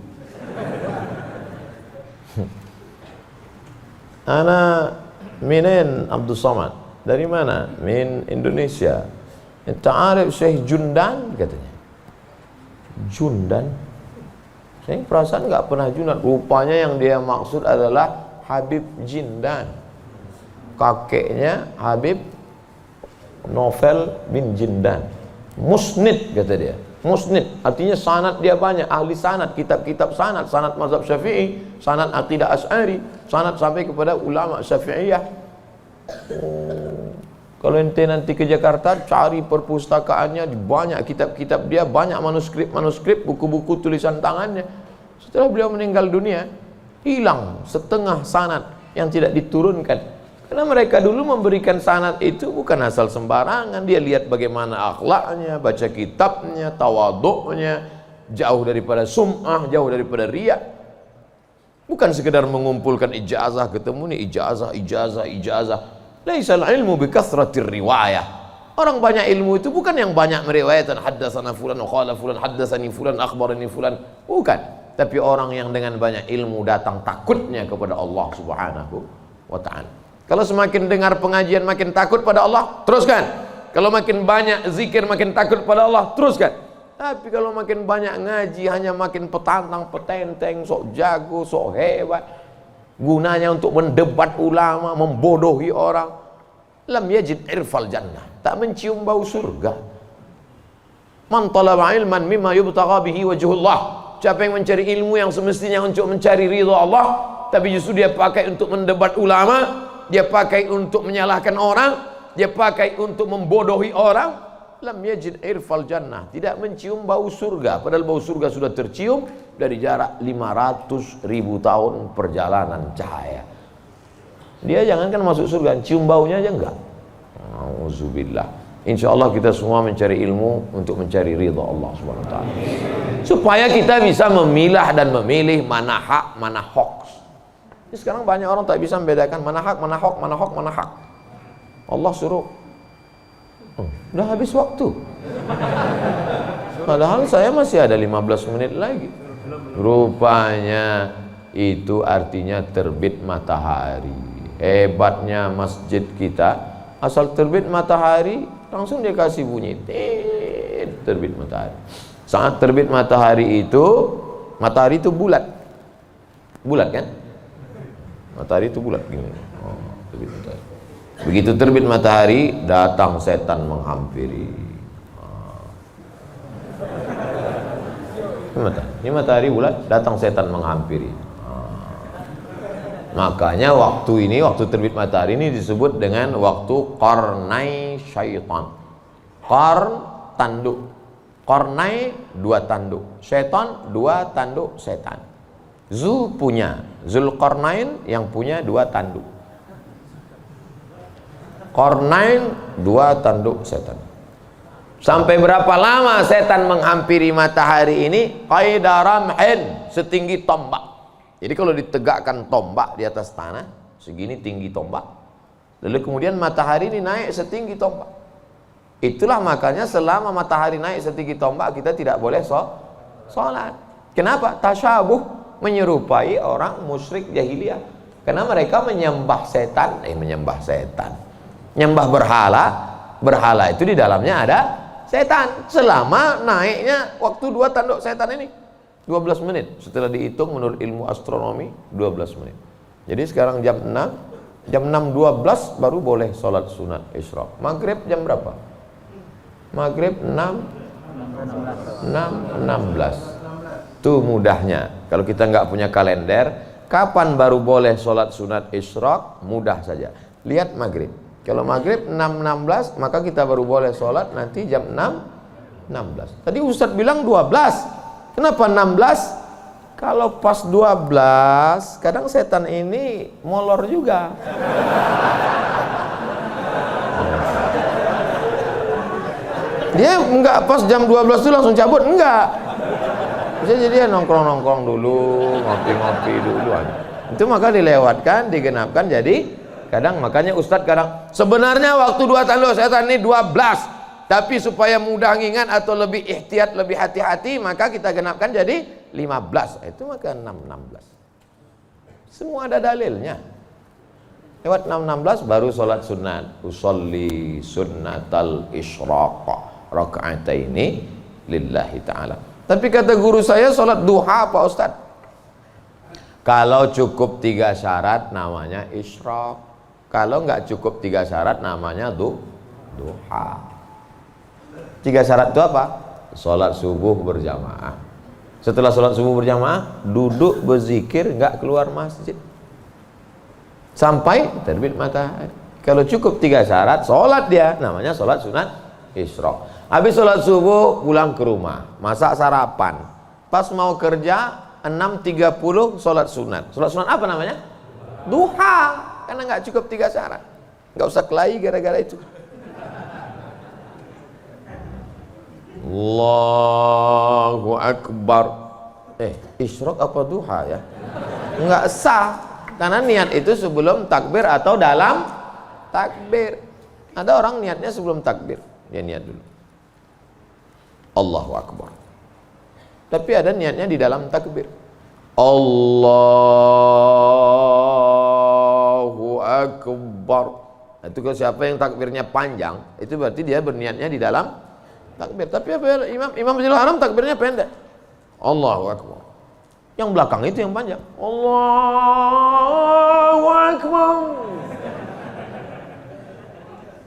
Ana minen Abdul Somad. Dari mana? Min Indonesia. Ta'arif Syekh Jundan katanya. Jundan? Saya perasaan nggak pernah Jundan. Rupanya yang dia maksud adalah Habib Jindan. Kakeknya Habib Novel bin Jindan. Musnid kata dia. Musnid artinya sanad dia banyak, ahli sanad, kitab-kitab sanad, sanad mazhab Syafi'i, sanad aqidah Asy'ari, sanad sampai kepada ulama Syafi'iyah. Kalau ente nanti ke Jakarta cari perpustakaannya, banyak kitab-kitab dia, banyak manuskrip, buku-buku tulisan tangannya. Setelah beliau meninggal dunia, hilang setengah sanad yang tidak diturunkan. Karena mereka dulu memberikan sanad itu bukan asal sembarangan. Dia lihat bagaimana akhlaknya, baca kitabnya, tawaduknya, jauh daripada sum'ah, jauh daripada riya. Bukan sekedar mengumpulkan ijazah, ketemu nih ijazah. Laisal ilmu bikathratir riwayah. Orang banyak ilmu itu bukan yang banyak meriwayatkan haddatsana fulan wa qala fulan haddatsani fulan akhbarani fulan. Bukan. Tapi orang yang dengan banyak ilmu datang takutnya kepada Allah Subhanahu wa ta'ala. Kalau semakin dengar pengajian makin takut pada Allah, teruskan. Kalau makin banyak zikir makin takut pada Allah, teruskan. Tapi kalau makin banyak ngaji hanya makin petantang, petenteng, sok jago, sok hebat. Gunanya untuk mendebat ulama, membodohi orang. Lam yajid irfal jannah. Tak mencium bau surga. Man talaba ilman mimma yubtagha bihi wajhullah. Siapa yang mencari ilmu yang semestinya untuk mencari ridha Allah, tapi justru dia pakai untuk mendebat ulama, dia pakai untuk menyalahkan orang, dia pakai untuk membodohi orang, lam yajid irfal jannah, tidak mencium bau surga. Padahal bau surga sudah tercium dari jarak 500.000 tahun perjalanan cahaya. Dia jangankan masuk surga, cium baunya aja enggak. Auzubillah. Insyaallah kita semua mencari ilmu untuk mencari ridha Allah Subhanahu wa taala. Supaya kita bisa memilah dan memilih mana hak, mana hoax. Ini sekarang banyak orang tak bisa membedakan mana hak, mana hak, mana hak, mana hak. Allah suruh, udah habis waktu. Padahal saya masih ada 15 menit lagi. Rupanya itu artinya terbit matahari. Hebatnya masjid kita, asal terbit matahari langsung dia kasih bunyi, terbit matahari. Saat terbit matahari itu bulat. Bulat kan? Matahari itu bulat gini. Oh, terbit matahari. Begitu terbit matahari, datang setan menghampiri. Ini matahari bulat, datang setan menghampiri. Makanya waktu terbit matahari ini disebut dengan waktu qarnai syaitan. Qarn, tanduk. Qarnai, 2 tanduk. Syaitan, 2 tanduk setan. Zulqarnain yang punya 2 tanduk. Qarnain, 2 tanduk setan. Sampai berapa lama setan menghampiri matahari ini? Qaidaramhin, setinggi tombak. Jadi kalau ditegakkan tombak di atas tanah, segini tinggi tombak, lalu kemudian matahari ini naik setinggi tombak. Itulah makanya selama matahari naik setinggi tombak, kita tidak boleh sholat. Kenapa? Tasyabuh, menyerupai orang musyrik jahiliyah. Karena mereka menyembah setan. Menyembah berhala itu di dalamnya ada setan. Selama naiknya waktu 2 tanduk setan ini 12 menit, setelah dihitung menurut ilmu astronomi 12 menit. Jadi sekarang jam 6.12 baru boleh sholat sunat isyraq. Maghrib jam berapa? Maghrib 6.16. Tuh mudahnya. Kalau kita nggak punya kalender, kapan baru boleh sholat sunat isyraq? Mudah saja. Lihat maghrib. Kalau maghrib 6.16, maka kita baru boleh sholat nanti jam 6.16. Tadi Ustadz bilang 12. Kenapa 16? Kalau pas 12, kadang setan ini molor juga. Dia enggak pas jam 12 itu langsung cabut, enggak. Bisa jadi dia nongkrong-nongkrong dulu, ngopi-ngopi dulu aja. Itu maka dilewatkan, digenapkan, jadi kadang makanya Ustadz kadang sebenarnya waktu 2 tanduk setan ini 12. Tapi supaya mudah ngingat atau lebih ihtiyat, lebih hati-hati, maka kita genapkan jadi 15. Itu maka 6.16. Semua ada dalilnya. Lewat 6.16 baru sholat sunat. Usolli sunnatal isyraq raka'ataini lillahi ta'ala. Tapi kata guru saya sholat duha Pak Ustadz. Kalau cukup 3 syarat namanya isyraq. Kalau nggak cukup 3 syarat namanya duha. 3 syarat itu apa? Sholat subuh berjamaah. Setelah sholat subuh berjamaah, duduk berzikir, nggak keluar masjid sampai terbit matahari. Kalau cukup 3 syarat, sholat dia, namanya sholat sunat isyraq. Habis sholat subuh, pulang ke rumah, masak sarapan. Pas mau kerja, 6.30 sholat sunat. Sholat sunat apa namanya? Duha. Karena nggak cukup 3 syarat. Nggak usah kelahi gara-gara itu. Allahu Akbar. Isyraq apa duha ya? Enggak sah. Karena niat itu sebelum takbir atau dalam takbir. Ada orang niatnya sebelum takbir. Dia niat dulu Allahu Akbar. Tapi ada niatnya di dalam takbir. Allahu Akbar. Itu kalau siapa yang takbirnya panjang, itu berarti dia berniatnya di dalam takbir. Tapi apa Imam Masjidil Haram takbirnya pendek. Allahu Akbar. Yang belakang itu yang panjang. Allahu Akbar.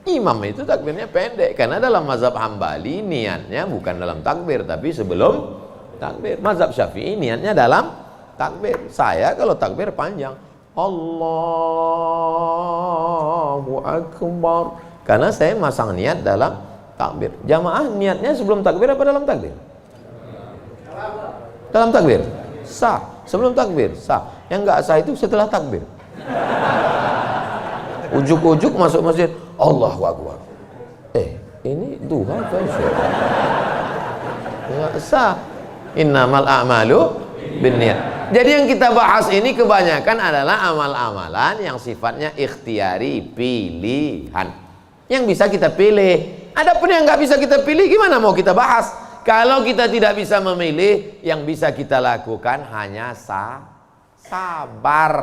Imam itu takbirnya pendek karena dalam mazhab Hambali niatnya bukan dalam takbir tapi sebelum takbir. Mazhab Syafi'i niatnya dalam takbir. Saya kalau takbir panjang. Allahu Akbar. Karena saya masang niat dalam takbir. Jamaah niatnya sebelum takbir apa dalam takbir? Dalam takbir. Sah. Sebelum takbir sah. Yang enggak sah itu setelah takbir. Ujuk-ujuk masuk masjid, Allahu Akbar. Ini duha kan? Enggak sah. Innamal a'malu Binniyat. Jadi yang kita bahas ini kebanyakan adalah amal-amalan yang sifatnya ikhtiari, pilihan, yang bisa kita pilih. Adapun yang nggak bisa kita pilih, gimana mau kita bahas? Kalau kita tidak bisa memilih, yang bisa kita lakukan hanya sabar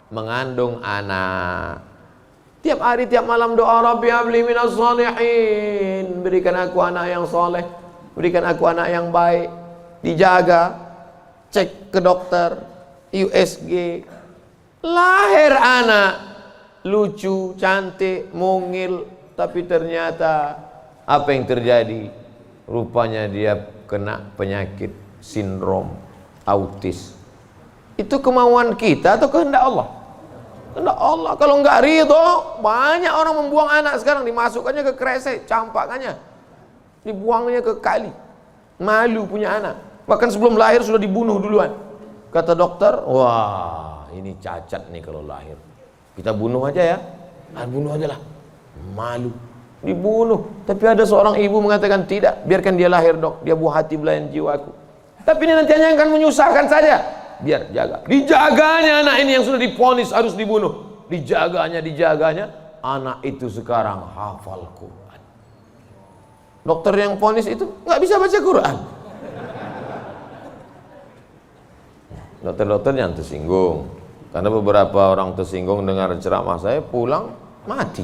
mengandung anak. Tiap hari, tiap malam doa, Rabbi habli minas shalihin, berikan aku anak yang soleh, berikan aku anak yang baik. Dijaga, cek ke dokter, USG, lahir anak lucu, cantik, mungil, tapi ternyata apa yang terjadi? Rupanya dia kena penyakit sindrom autis. Itu kemauan kita atau kehendak Allah? Kehendak Allah. Kalau nggak ridho, banyak orang membuang anak sekarang, dimasukkannya ke kresek, campakannya dibuangnya ke kali. Malu punya anak. Bahkan sebelum lahir sudah dibunuh duluan. Kata dokter, wah ini cacat nih kalau lahir. Kita bunuh aja ya. Bunuh aja lah. Malu. Dibunuh. Tapi ada seorang ibu mengatakan, tidak, biarkan dia lahir dok. Dia buah hati belayan jiwaku. Tapi ini nanti hanya akan menyusahkan saja. Biar jaga. Dijaganya anak ini yang sudah divonis harus dibunuh. Dijaganya. Anak itu sekarang hafal Quran. Dokter yang vonis itu nggak bisa baca Quran. Dokter-dokter yang tersinggung, karena beberapa orang tersinggung dengar ceramah saya, pulang mati.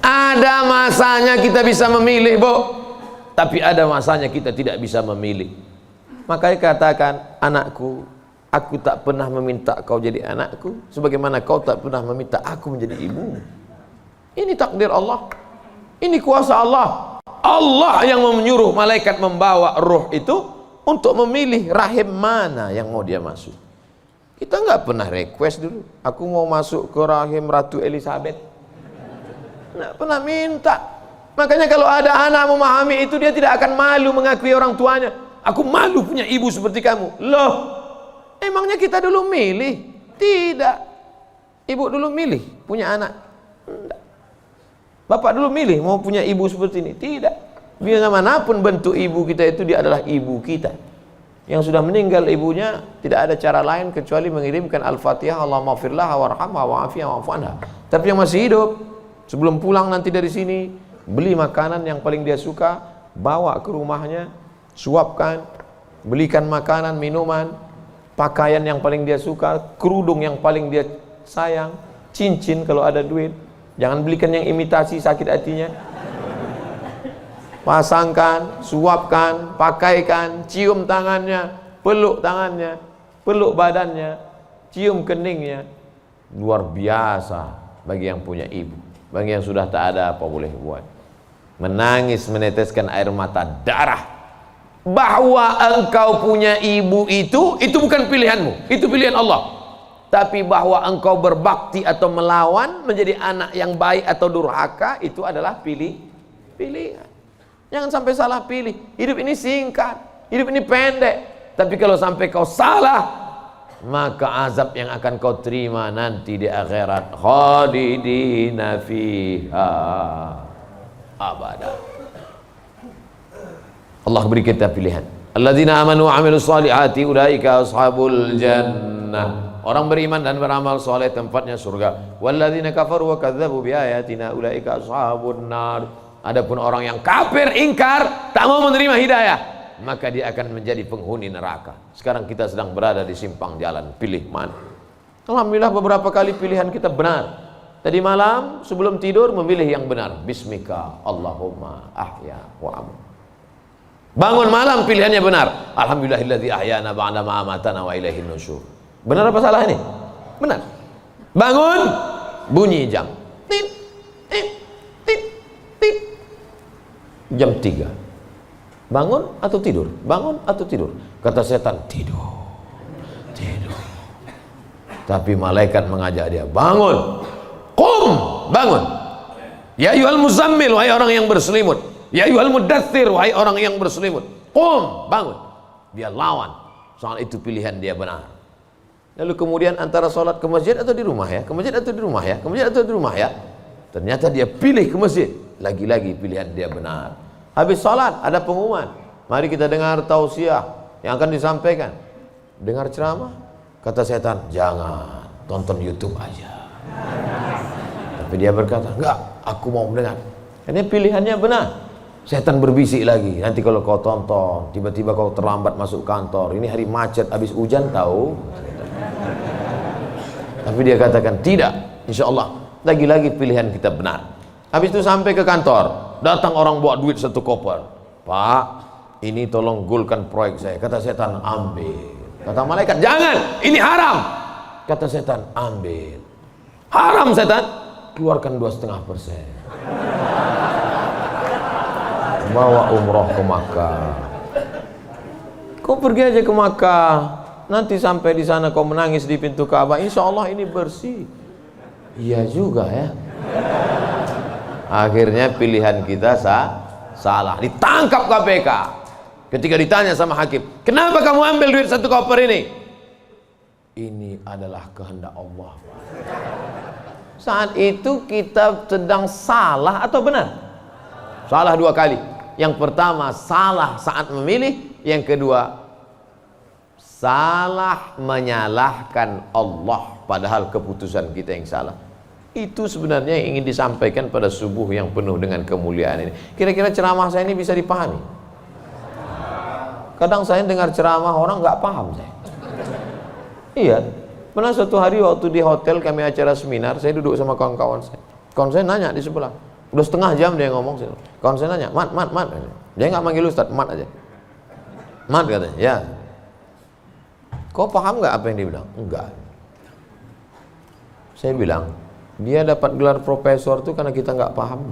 Ada masanya kita bisa memilih, Bu, tapi ada masanya kita tidak bisa memilih. Makanya katakan, anakku, aku tak pernah meminta kau jadi anakku, sebagaimana kau tak pernah meminta aku menjadi ibumu. Ini takdir Allah, ini kuasa Allah. Allah yang menyuruh malaikat membawa ruh itu untuk memilih rahim mana yang mau dia masuk. Kita nggak pernah request dulu, aku mau masuk ke rahim Ratu Elizabeth. Nggak pernah minta. Makanya kalau ada anak memahami itu, dia tidak akan malu mengakui orang tuanya. Aku malu punya ibu seperti kamu. Loh, emangnya kita dulu milih? Tidak. Ibu dulu milih punya anak? Tidak. Bapak dulu milih mau punya ibu seperti ini? Tidak. Bagaimanapun bentuk ibu kita itu, dia adalah ibu kita. Yang sudah meninggal ibunya, tidak ada cara lain kecuali mengirimkan Al-Fatihah, Allahumma firlaha warhamha wa'afiyah wa'fu anha. Tapi yang masih hidup, sebelum pulang nanti dari sini, beli makanan yang paling dia suka, bawa ke rumahnya, suapkan, belikan makanan, minuman, pakaian yang paling dia suka, kerudung yang paling dia sayang, cincin kalau ada duit. Jangan belikan yang imitasi, sakit hatinya. Pasangkan, suapkan, pakaikan, cium tangannya, peluk badannya, cium keningnya. Luar biasa bagi yang punya ibu. Bagi yang sudah tak ada, apa boleh buat? Menangis, meneteskan air mata darah. Bahwa engkau punya ibu itu bukan pilihanmu, itu pilihan Allah. Tapi bahwa engkau berbakti atau melawan, menjadi anak yang baik atau durhaka, itu adalah pilihan. Jangan sampai salah pilih. Hidup ini singkat, hidup ini pendek. Tapi kalau sampai kau salah, maka azab yang akan kau terima nanti di akhirat, khalidina fiha abada. Allah beri kita pilihan. Alladzina amanu wa amilus solihati ulaika ashabul jannah. Orang beriman dan beramal soleh tempatnya surga. Walladzina kafaru wa kadzdzabu biayatina ulaika ashabun nar. Adapun orang yang kafir, ingkar, tak mau menerima hidayah, maka dia akan menjadi penghuni neraka. Sekarang kita sedang berada di simpang jalan, pilih mana? Alhamdulillah beberapa kali pilihan kita benar. Tadi malam sebelum tidur memilih yang benar. Bismika Allahumma ahya wa amut. Bangun malam pilihannya benar. Alhamdulillahilladzi ahyana ba'da ma amatana wa ilaihin nusyur. Benar apa salah ini? Benar. Bangun, bunyi jam. Tip, tip, tip, tip. Jam 3. Bangun atau tidur? Bangun atau tidur? Kata setan, tidur. Tidur. Tapi malaikat mengajak dia, bangun. Qum, bangun. Ya ayyuhal muzammil, wahai orang yang berselimut. Ya ayyuhal mudaththir, wahai orang yang berselimut. Qum, bangun. Dia lawan. Soal itu pilihan dia benar. Lalu kemudian antara sholat ke masjid atau di rumah ya, ke masjid atau di rumah ya, ke masjid atau di rumah ya. Ternyata dia pilih ke masjid. Lagi-lagi pilihan dia benar. Habis sholat ada pengumuman, mari kita dengar tausiah yang akan disampaikan. Dengar ceramah, kata setan, jangan, tonton YouTube aja. Tapi dia berkata, enggak, aku mau mendengar. Ini pilihannya benar. Setan berbisik lagi, nanti kalau kau tonton, tiba-tiba kau terlambat masuk kantor, ini hari macet, habis hujan tahu. Tapi dia katakan, tidak, insya Allah, lagi-lagi pilihan kita benar. Habis itu sampai ke kantor, datang orang bawa duit 1 koper. Pak, ini tolong gulkan proyek saya. Kata setan, ambil. Kata malaikat, jangan, ini haram. Kata setan, ambil. Haram setan, keluarkan 2,5%. Bawa umroh ke Makkah. Kau pergi aja ke Makkah, nanti sampai di sana kau menangis di pintu Ka'bah, insya Allah ini bersih. Iya juga ya. Akhirnya pilihan kita salah. Ditangkap KPK. Ketika ditanya sama hakim, kenapa kamu ambil duit 1 koper ini? Ini adalah kehendak Allah. Saat itu kita sedang salah atau benar? Salah 2 kali. Yang pertama salah saat memilih, yang kedua salah menyalahkan Allah padahal keputusan kita yang salah. Itu sebenarnya yang ingin disampaikan pada subuh yang penuh dengan kemuliaan ini. Kira-kira ceramah saya ini bisa dipahami? Kadang saya dengar ceramah orang nggak paham saya. Iya, pernah suatu hari waktu di hotel kami acara seminar, saya duduk sama kawan-kawan saya. Kawan saya nanya di sebelah, udah setengah jam dia ngomong. Kawan saya nanya, mat. Dia nggak manggil Ustaz, mat aja. Mat katanya, ya. Kau paham nggak apa yang dia bilang? Enggak. Saya bilang, dia dapat gelar profesor itu karena kita nggak paham.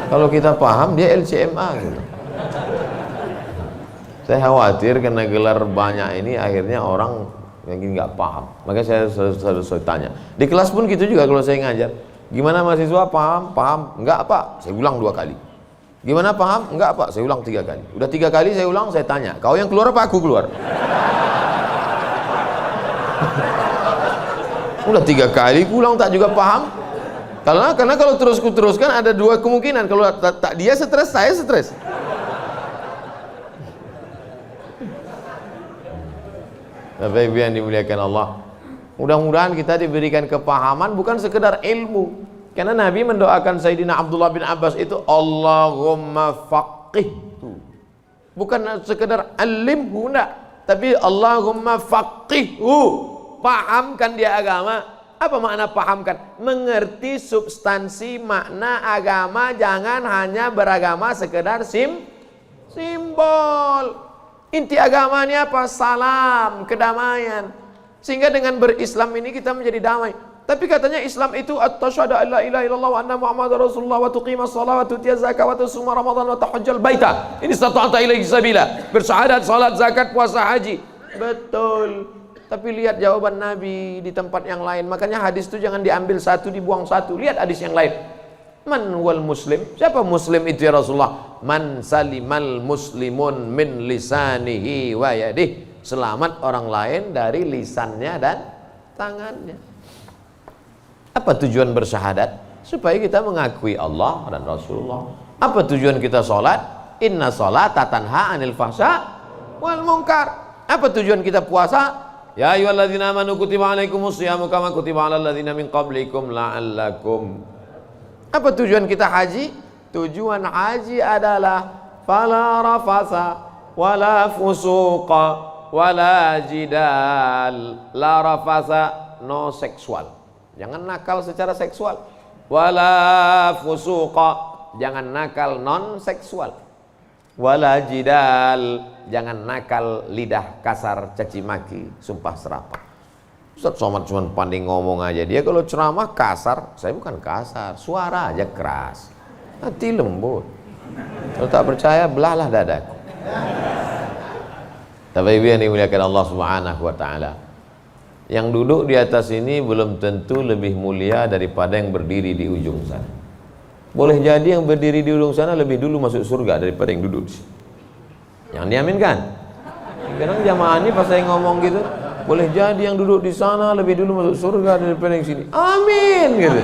Kalau kita paham, dia LCMA gitu. Saya khawatir karena gelar banyak ini akhirnya orang mungkin nggak paham. Makanya saya selalu tanya. Di kelas pun gitu juga kalau saya ngajar. Gimana mahasiswa paham? Paham? Enggak Pak. Saya ulang 2 kali. Gimana paham? Enggak Pak. Saya ulang 3 kali. Udah 3 kali saya ulang, saya tanya. Kau yang keluar apa aku keluar? Udah 3 kali ulang tak juga paham. Karena kalau teruskan ada 2 kemungkinan. Kalau tak dia stres, saya stres. Bapak Ibu yang dimuliakan Allah, mudah-mudahan kita diberikan kepahaman bukan sekedar ilmu. Karena Nabi mendoakan Sayyidina Abdullah bin Abbas itu Allahumma faqihhu, bukan sekedar alimhu, enggak, tapi Allahumma faqihhu, pahamkan dia agama. Apa makna pahamkan? Mengerti substansi makna agama, jangan hanya beragama sekedar simbol. Inti agamanya apa? Salam, kedamaian. Sehingga dengan berislam ini kita menjadi damai. Tapi katanya Islam itu at-tasyhadu an la ilaha illallah wa anna muhammadar rasulullah wa tuqimas shalah wa tutiyaz zakah wa tasuma ramadan wa tahajjal baita. Ini stata'ta ilaihi sabila. Bersyahadat, salat, zakat, puasa, haji. Betul. Tapi lihat jawaban Nabi di tempat yang lain. Makanya hadis itu jangan diambil satu dibuang satu. Lihat hadis yang lain. Man wal muslim? Siapa muslim itu ya Rasulullah? Man salimal muslimun min lisanihi wa yadih. Selamat orang lain dari lisannya dan tangannya. Apa tujuan bersyahadat? Supaya kita mengakui Allah dan Rasulullah. Apa tujuan kita sholat? Inna sholata tanha anil fahsya wal munkar. Apa tujuan kita puasa? Ya ayyuhalladzina amanu kutiba alaikumus syiyamu kama kutiba alal ladzina min qablikum la'allakum. Apa tujuan kita haji? Tujuan haji adalah fala rafasa wala fusuqa wala jidal. La rafasa, no seksual, jangan nakal secara seksual. Wala fusuqa, jangan nakal non seksual. Wala jidal, jangan nakal lidah kasar, caci maki, sumpah serapah. Ustaz Somad cuma pandai ngomong aja. Dia kalau ceramah kasar, saya bukan kasar, suara aja keras, hati lembut. Kalau tak percaya, belahlah dadaku. Tapi Ibu yang dimuliakan Allah Subhanahu wa Ta'ala, yang duduk di atas ini belum tentu lebih mulia daripada yang berdiri di ujung sana. Boleh jadi yang berdiri di ujung sana lebih dulu masuk surga daripada yang duduk di sini. Yang diaminkan. Kadang jamaah ini pas saya ngomong gitu, boleh jadi yang duduk di sana lebih dulu masuk surga daripada yang sini. Amin gitu.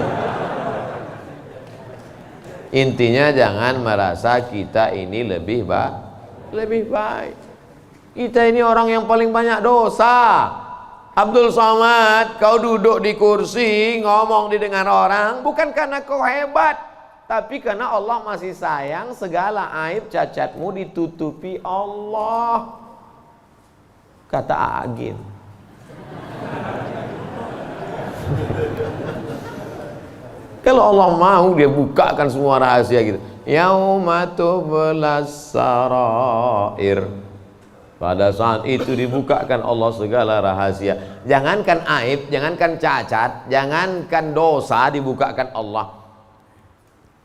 Intinya jangan merasa kita ini lebih baik. Kita ini orang yang paling banyak dosa. Abdul Somad, kau duduk di kursi ngomong didengar orang bukan karena kau hebat, tapi karena Allah masih sayang. Segala aib cacatmu ditutupi Allah, kata Agin. Kalau Allah mau, dia bukakan semua rahasia gitu. Yauma tublas sarair. Pada saat itu dibukakan Allah segala rahasia. Jangankan aib, jangankan cacat, jangankan dosa, dibukakan Allah.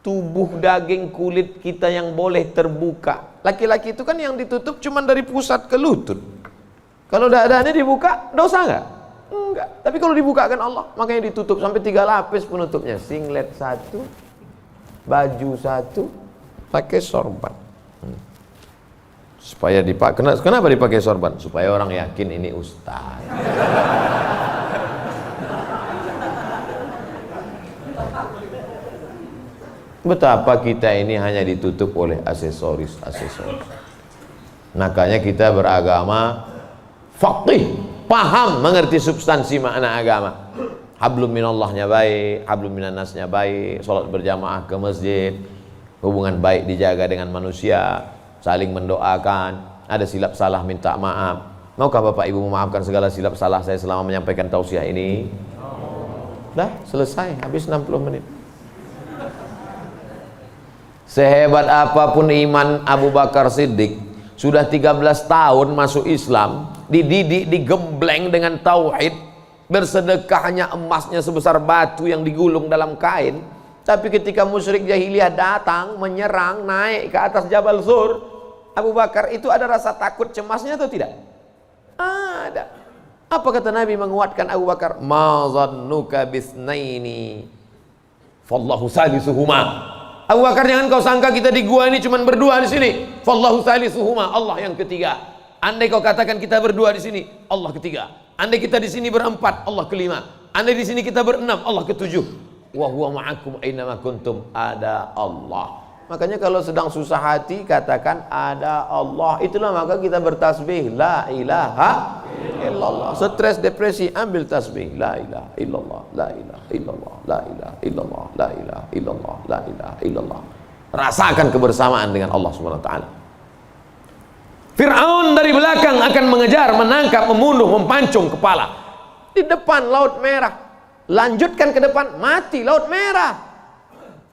Tubuh, daging, kulit kita yang boleh terbuka. Laki-laki itu kan yang ditutup cuma dari pusat ke lutut. Kalau dadanya dibuka, dosa nggak? Enggak. Tapi kalau dibukakan Allah, makanya ditutup sampai 3 lapis penutupnya. Singlet 1, baju 1, pakai sorban. Supaya dipakai. Kenapa dipakai sorban? Supaya orang yakin ini ustaz. Betapa kita ini hanya ditutup oleh aksesoris. Makanya kita beragama faqih, paham, mengerti substansi makna agama. Hablum minallahnya baik, hablum minannasnya baik, sholat berjamaah ke masjid, hubungan baik dijaga dengan manusia, saling mendoakan, ada silap salah minta maaf. Maukah Bapak Ibu memaafkan segala silap salah saya selama menyampaikan tausiah ini? Dah selesai, habis 60 menit. Sehebat apapun iman Abu Bakar Siddiq, sudah 13 tahun masuk Islam, dididik, digembleng dengan tauhid, bersedekahnya emasnya sebesar batu yang digulung dalam kain. Tapi ketika musyrik jahiliyah datang menyerang, naik ke atas Jabal Zur, Abu Bakar itu ada rasa takut cemasnya atau tidak? Ada. Apa kata Nabi menguatkan Abu Bakar? Ma zannuka bisnaini fallahu salisuhuma. Abu Bakar, jangan kau sangka kita di gua ini cuma berdua di sini. Fallahu salisuhuma, Allah yang ketiga. Andai kau katakan kita berdua di sini, Allah ketiga. Andai kita di sini berempat, Allah kelima. Andai di sini kita berenam, Allah ketujuh. Wa huwa ma'akum ainama kuntum, ada Allah. Makanya kalau sedang susah hati katakan ada Allah. Itulah maka kita bertasbih la ilaha illallah. Stres, depresi, ambil tasbih la ilaha illallah, la ilaha illallah, la ilaha illallah, la ilaha illallah, la ilaha illallah. Rasakan kebersamaan dengan Allah Subhanahu wa taala. Fir'aun dari belakang akan mengejar, menangkap, membunuh, mempancung kepala. Di depan Laut Merah. Lanjutkan ke depan, mati Laut Merah.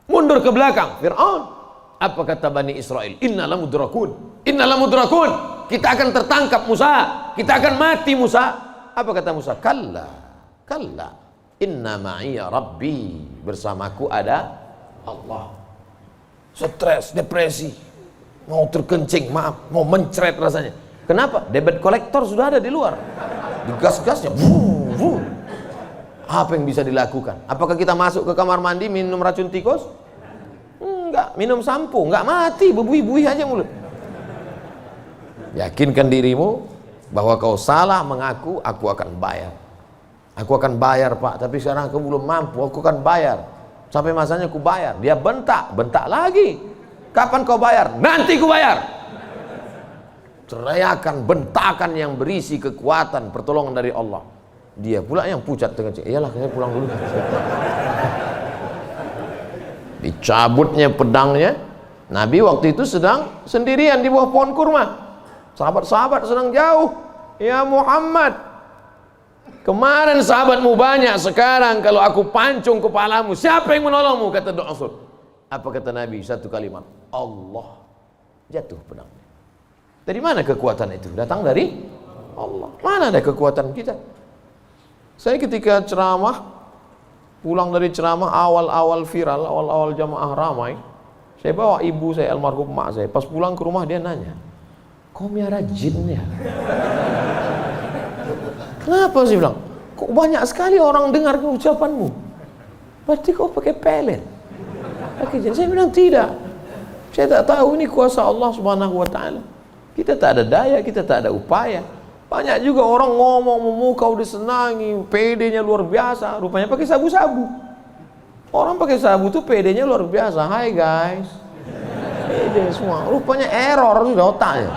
Mundur ke belakang, Fir'aun. Apa kata Bani Israel? Inna lamudrakun. Inna lamudrakun. Kita akan tertangkap Musa. Kita akan mati Musa. Apa kata Musa? Kalla. Kalla. Inna ma'iya Rabbi. Bersamaku ada Allah. Stres, depresi. Mau terkencing, maaf. Mau mencret rasanya. Kenapa? Debit kolektor sudah ada di luar. Digas-gasnya. Apa yang bisa dilakukan? Apakah kita masuk ke kamar mandi minum racun tikus? Enggak, minum sampo, enggak mati, bebui-bui aja mulut. Yakinkan dirimu bahwa kau salah mengaku, aku akan bayar. Aku akan bayar Pak, tapi sekarang aku belum mampu, aku akan bayar. Sampai masanya aku bayar. Dia bentak lagi. Kapan kau bayar? Nanti ku bayar. Teriakan, bentakan yang berisi kekuatan, pertolongan dari Allah. Dia pula yang pucat dengan cik. Iyalah, saya pulang dulu. Dicabutnya pedangnya. Nabi waktu itu sedang sendirian di bawah pohon kurma. Sahabat-sahabat sedang jauh. Ya Muhammad, kemarin sahabatmu banyak, sekarang kalau aku pancung kepalamu, siapa yang menolongmu? Kata Rasul. Apa kata Nabi? Satu kalimat, Allah. Jatuh pedangnya. Dari mana kekuatan itu? Datang dari Allah. Mana ada kekuatan kita? Saya ketika ceramah, pulang dari ceramah awal-awal viral, awal-awal jamaah ramai, saya bawa ibu saya, almarhum mak saya. Pas pulang ke rumah dia nanya, kau miara jin ya? Kenapa sih bilang? Kok banyak sekali orang dengar ucapanmu? Berarti kau pakai pelet? Pakai jin? Saya bilang tidak. Saya tak tahu, ini kuasa Allah Subhanahu wa taala. Kita tak ada daya, kita tak ada upaya. Banyak juga orang ngomong memukau, disenangi, PD-nya luar biasa, rupanya pakai sabu-sabu. Orang pakai sabu tuh PD-nya luar biasa. Hai guys. PD semua. Rupanya error sudah otaknya.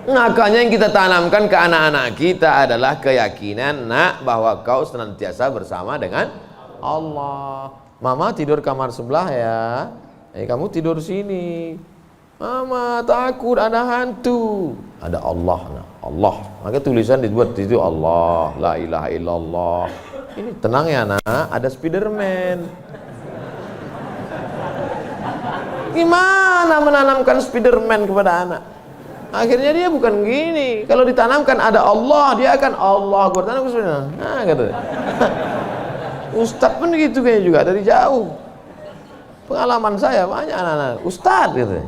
Makanya yang kita tanamkan ke anak-anak kita adalah keyakinan, nak, bahwa kau senantiasa bersama dengan Allah. Mama tidur kamar sebelah ya. Kamu tidur sini. Mama takut ada hantu. Ada Allah, nak. Allah. Maka tulisan dibuat itu Allah, la ilaha illallah. Ini tenang ya nak, ada Spiderman. Gimana menanamkan Spiderman kepada anak? Akhirnya dia bukan gini. Kalau ditanamkan ada Allah, dia akan Allah. Gue tanam Spiderman. Nah, gitu. Ustadz pun gitu kayaknya juga dari jauh. Pengalaman saya banyak anak-anak Ustadz gitu.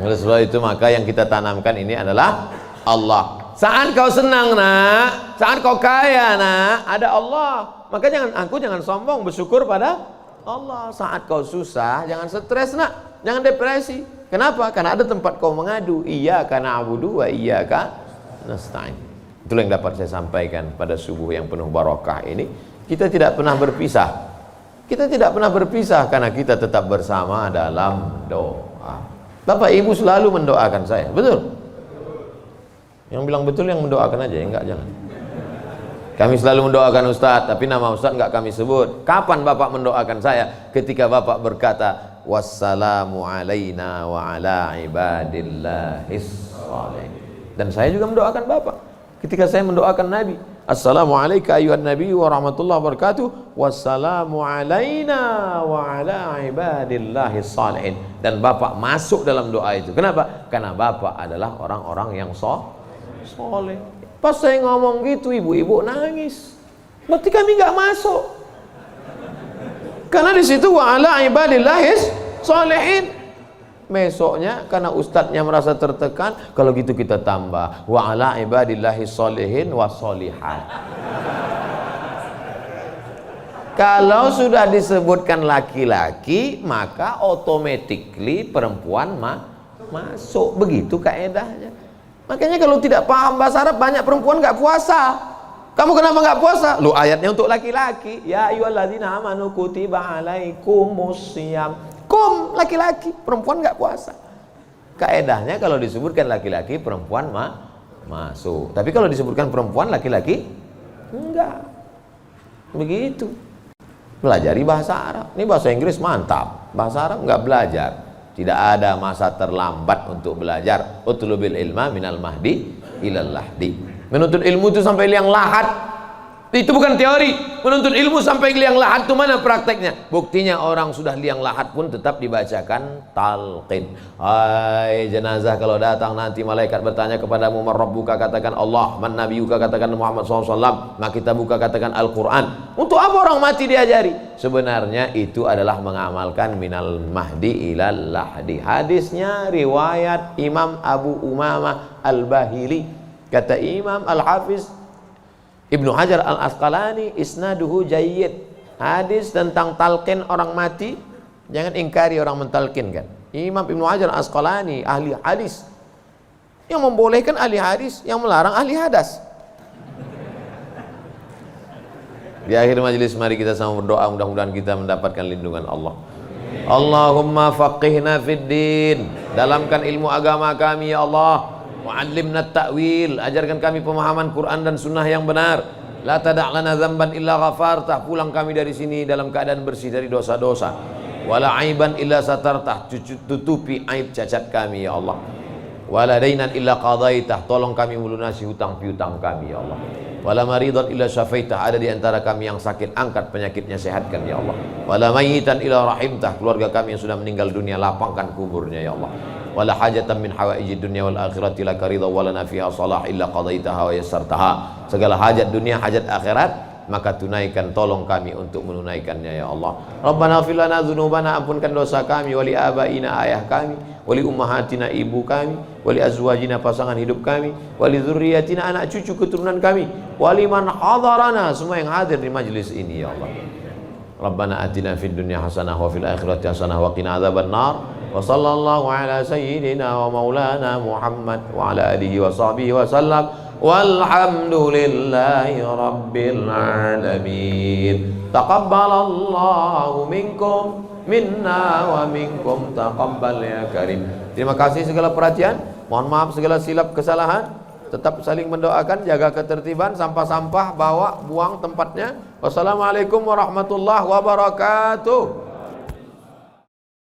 Oleh sebab itu maka yang kita tanamkan ini adalah Allah. Saat kau senang nak, saat kau kaya nak, ada Allah. Maka jangan sombong, bersyukur pada Allah. Saat kau susah, jangan stres nak, jangan depresi. Kenapa? Karena ada tempat kau mengadu. Iyyaka na'budu wa iyyaka nasta'in. Itulah yang dapat saya sampaikan pada subuh yang penuh barakah ini. Kita tidak pernah berpisah. Kita tidak pernah berpisah karena kita tetap bersama dalam doa. Bapak Ibu selalu mendoakan saya, betul? Yang bilang betul yang mendoakan aja, enggak jangan. Kami selalu mendoakan Ustadz, tapi nama Ustadz enggak kami sebut. Kapan Bapak mendoakan saya? Ketika Bapak berkata, wassalamu alaina wa ala ibadillahis shalihin. Dan saya juga mendoakan Bapak. Ketika saya mendoakan Nabi, assalamualaikum ayuhan nabi wa rahmatullahi wabarakatuh, wassalamu alaina wa ala ibadillahis shalihin. Dan Bapak masuk dalam doa itu. Kenapa? Karena Bapak adalah orang-orang yang soleh. Pas saya ngomong gitu, ibu-ibu nangis. Berarti kami nggak masuk. Karena di situ wa ala ibadillahis shalihin. Besoknya karena ustadznya merasa tertekan, kalau gitu kita tambah wa ala ibadillahis shalihin wa sholihat. Kalau sudah disebutkan laki-laki, maka automatically perempuan masuk. Begitu kaedahnya. Makanya kalau tidak paham bahasa Arab, banyak perempuan nggak puasa. Kamu kenapa nggak puasa? Lu ayatnya untuk laki-laki. Ya ayyuhalladzina amanu kutiba alaikumusiyam. Laki-laki, perempuan nggak puasa. Kaedahnya kalau disebutkan laki-laki, perempuan masuk. Tapi kalau disebutkan perempuan, laki-laki enggak. Begitu. Pelajari bahasa Arab. Ini bahasa Inggris mantap. Bahasa Arab nggak belajar. Tidak ada masa terlambat untuk belajar. Utlubil ilma minal mahdi ilal lahdi. Menuntut ilmu itu sampai liang lahat. Itu bukan teori. Menuntut ilmu sampai liang lahat itu mana prakteknya? Buktinya orang sudah liang lahat pun tetap dibacakan talqin. Hai jenazah, kalau datang nanti malaikat bertanya kepadamu, man rabbuka, katakan Allah, man nabiyuka, katakan Muhammad SAW, maka kita buka katakan Al-Quran. Untuk apa orang mati diajari? Sebenarnya itu adalah mengamalkan minal mahdi ilal lahdi. Hadisnya riwayat Imam Abu Umamah Al-Bahili. Kata Imam Al-Hafiz Ibnu Hajar Al-Asqalani, isnaduhu jayyid. Hadis tentang talqin orang mati, jangan ingkari orang mentalkinkan. Imam Ibnu Hajar Al-Asqalani, ahli hadis, yang membolehkan ahli hadis, yang melarang ahli hadas. Di akhir majelis mari kita sama berdoa, mudah-mudahan kita mendapatkan lindungan Allah. Allahumma faqihna fid din, dalamkan ilmu agama kami ya Allah. Wa'allimna ta'wil, ajarkan kami pemahaman Quran dan sunnah yang benar. La tada' lana dzamban illa ghafartah, pulang kami dari sini dalam keadaan bersih dari dosa-dosa. Wala aiban illa satartah, tutupi aib cacat kami ya Allah. Wala dainan illa qadaitah, tolong kami melunasi hutang piutang kami ya Allah. Wala maridan illa syafaitah, ada di antara kami yang sakit, angkat penyakitnya, sehatkan ya Allah. Wala mayyitan illa rahimtah, keluarga kami yang sudah meninggal dunia, lapangkan kuburnya ya Allah. Wala hajatan min hawaijid dunya wal akhirati laka ridha wa lana fiha salah illa qadaitaha wa yassartaha. Segala hajat dunia, hajat akhirat, maka tunaikan, tolong kami untuk menunaikannya ya Allah. Rabbana ighfir lana dzunubana, ampunkan dosa kami, wali abaina, ayah kami, wali ummahatina, ibu kami, wali azwajina, pasangan hidup kami, wali dzurriyyatina, anak cucu keturunan kami, wali man hadarana, semua yang hadir di majlis ini ya Allah. Rabbana atina fid dunya hasanah wa fil akhirati hasanah wa qina adzabannar. Wa sallallahu ala sayyidina wa maulana Muhammad wa ala alihi wa sahbihi wa sallam. walhamdulillahi rabbil alamin. Taqabbalallahu minkum minna wa minkum taqabbal ya karim. Terima kasih segala perhatian. Mohon maaf segala silap kesalahan. Tetap saling mendoakan, jaga ketertiban, sampah-sampah bawa buang tempatnya. Wassalamualaikum warahmatullahi wabarakatuh.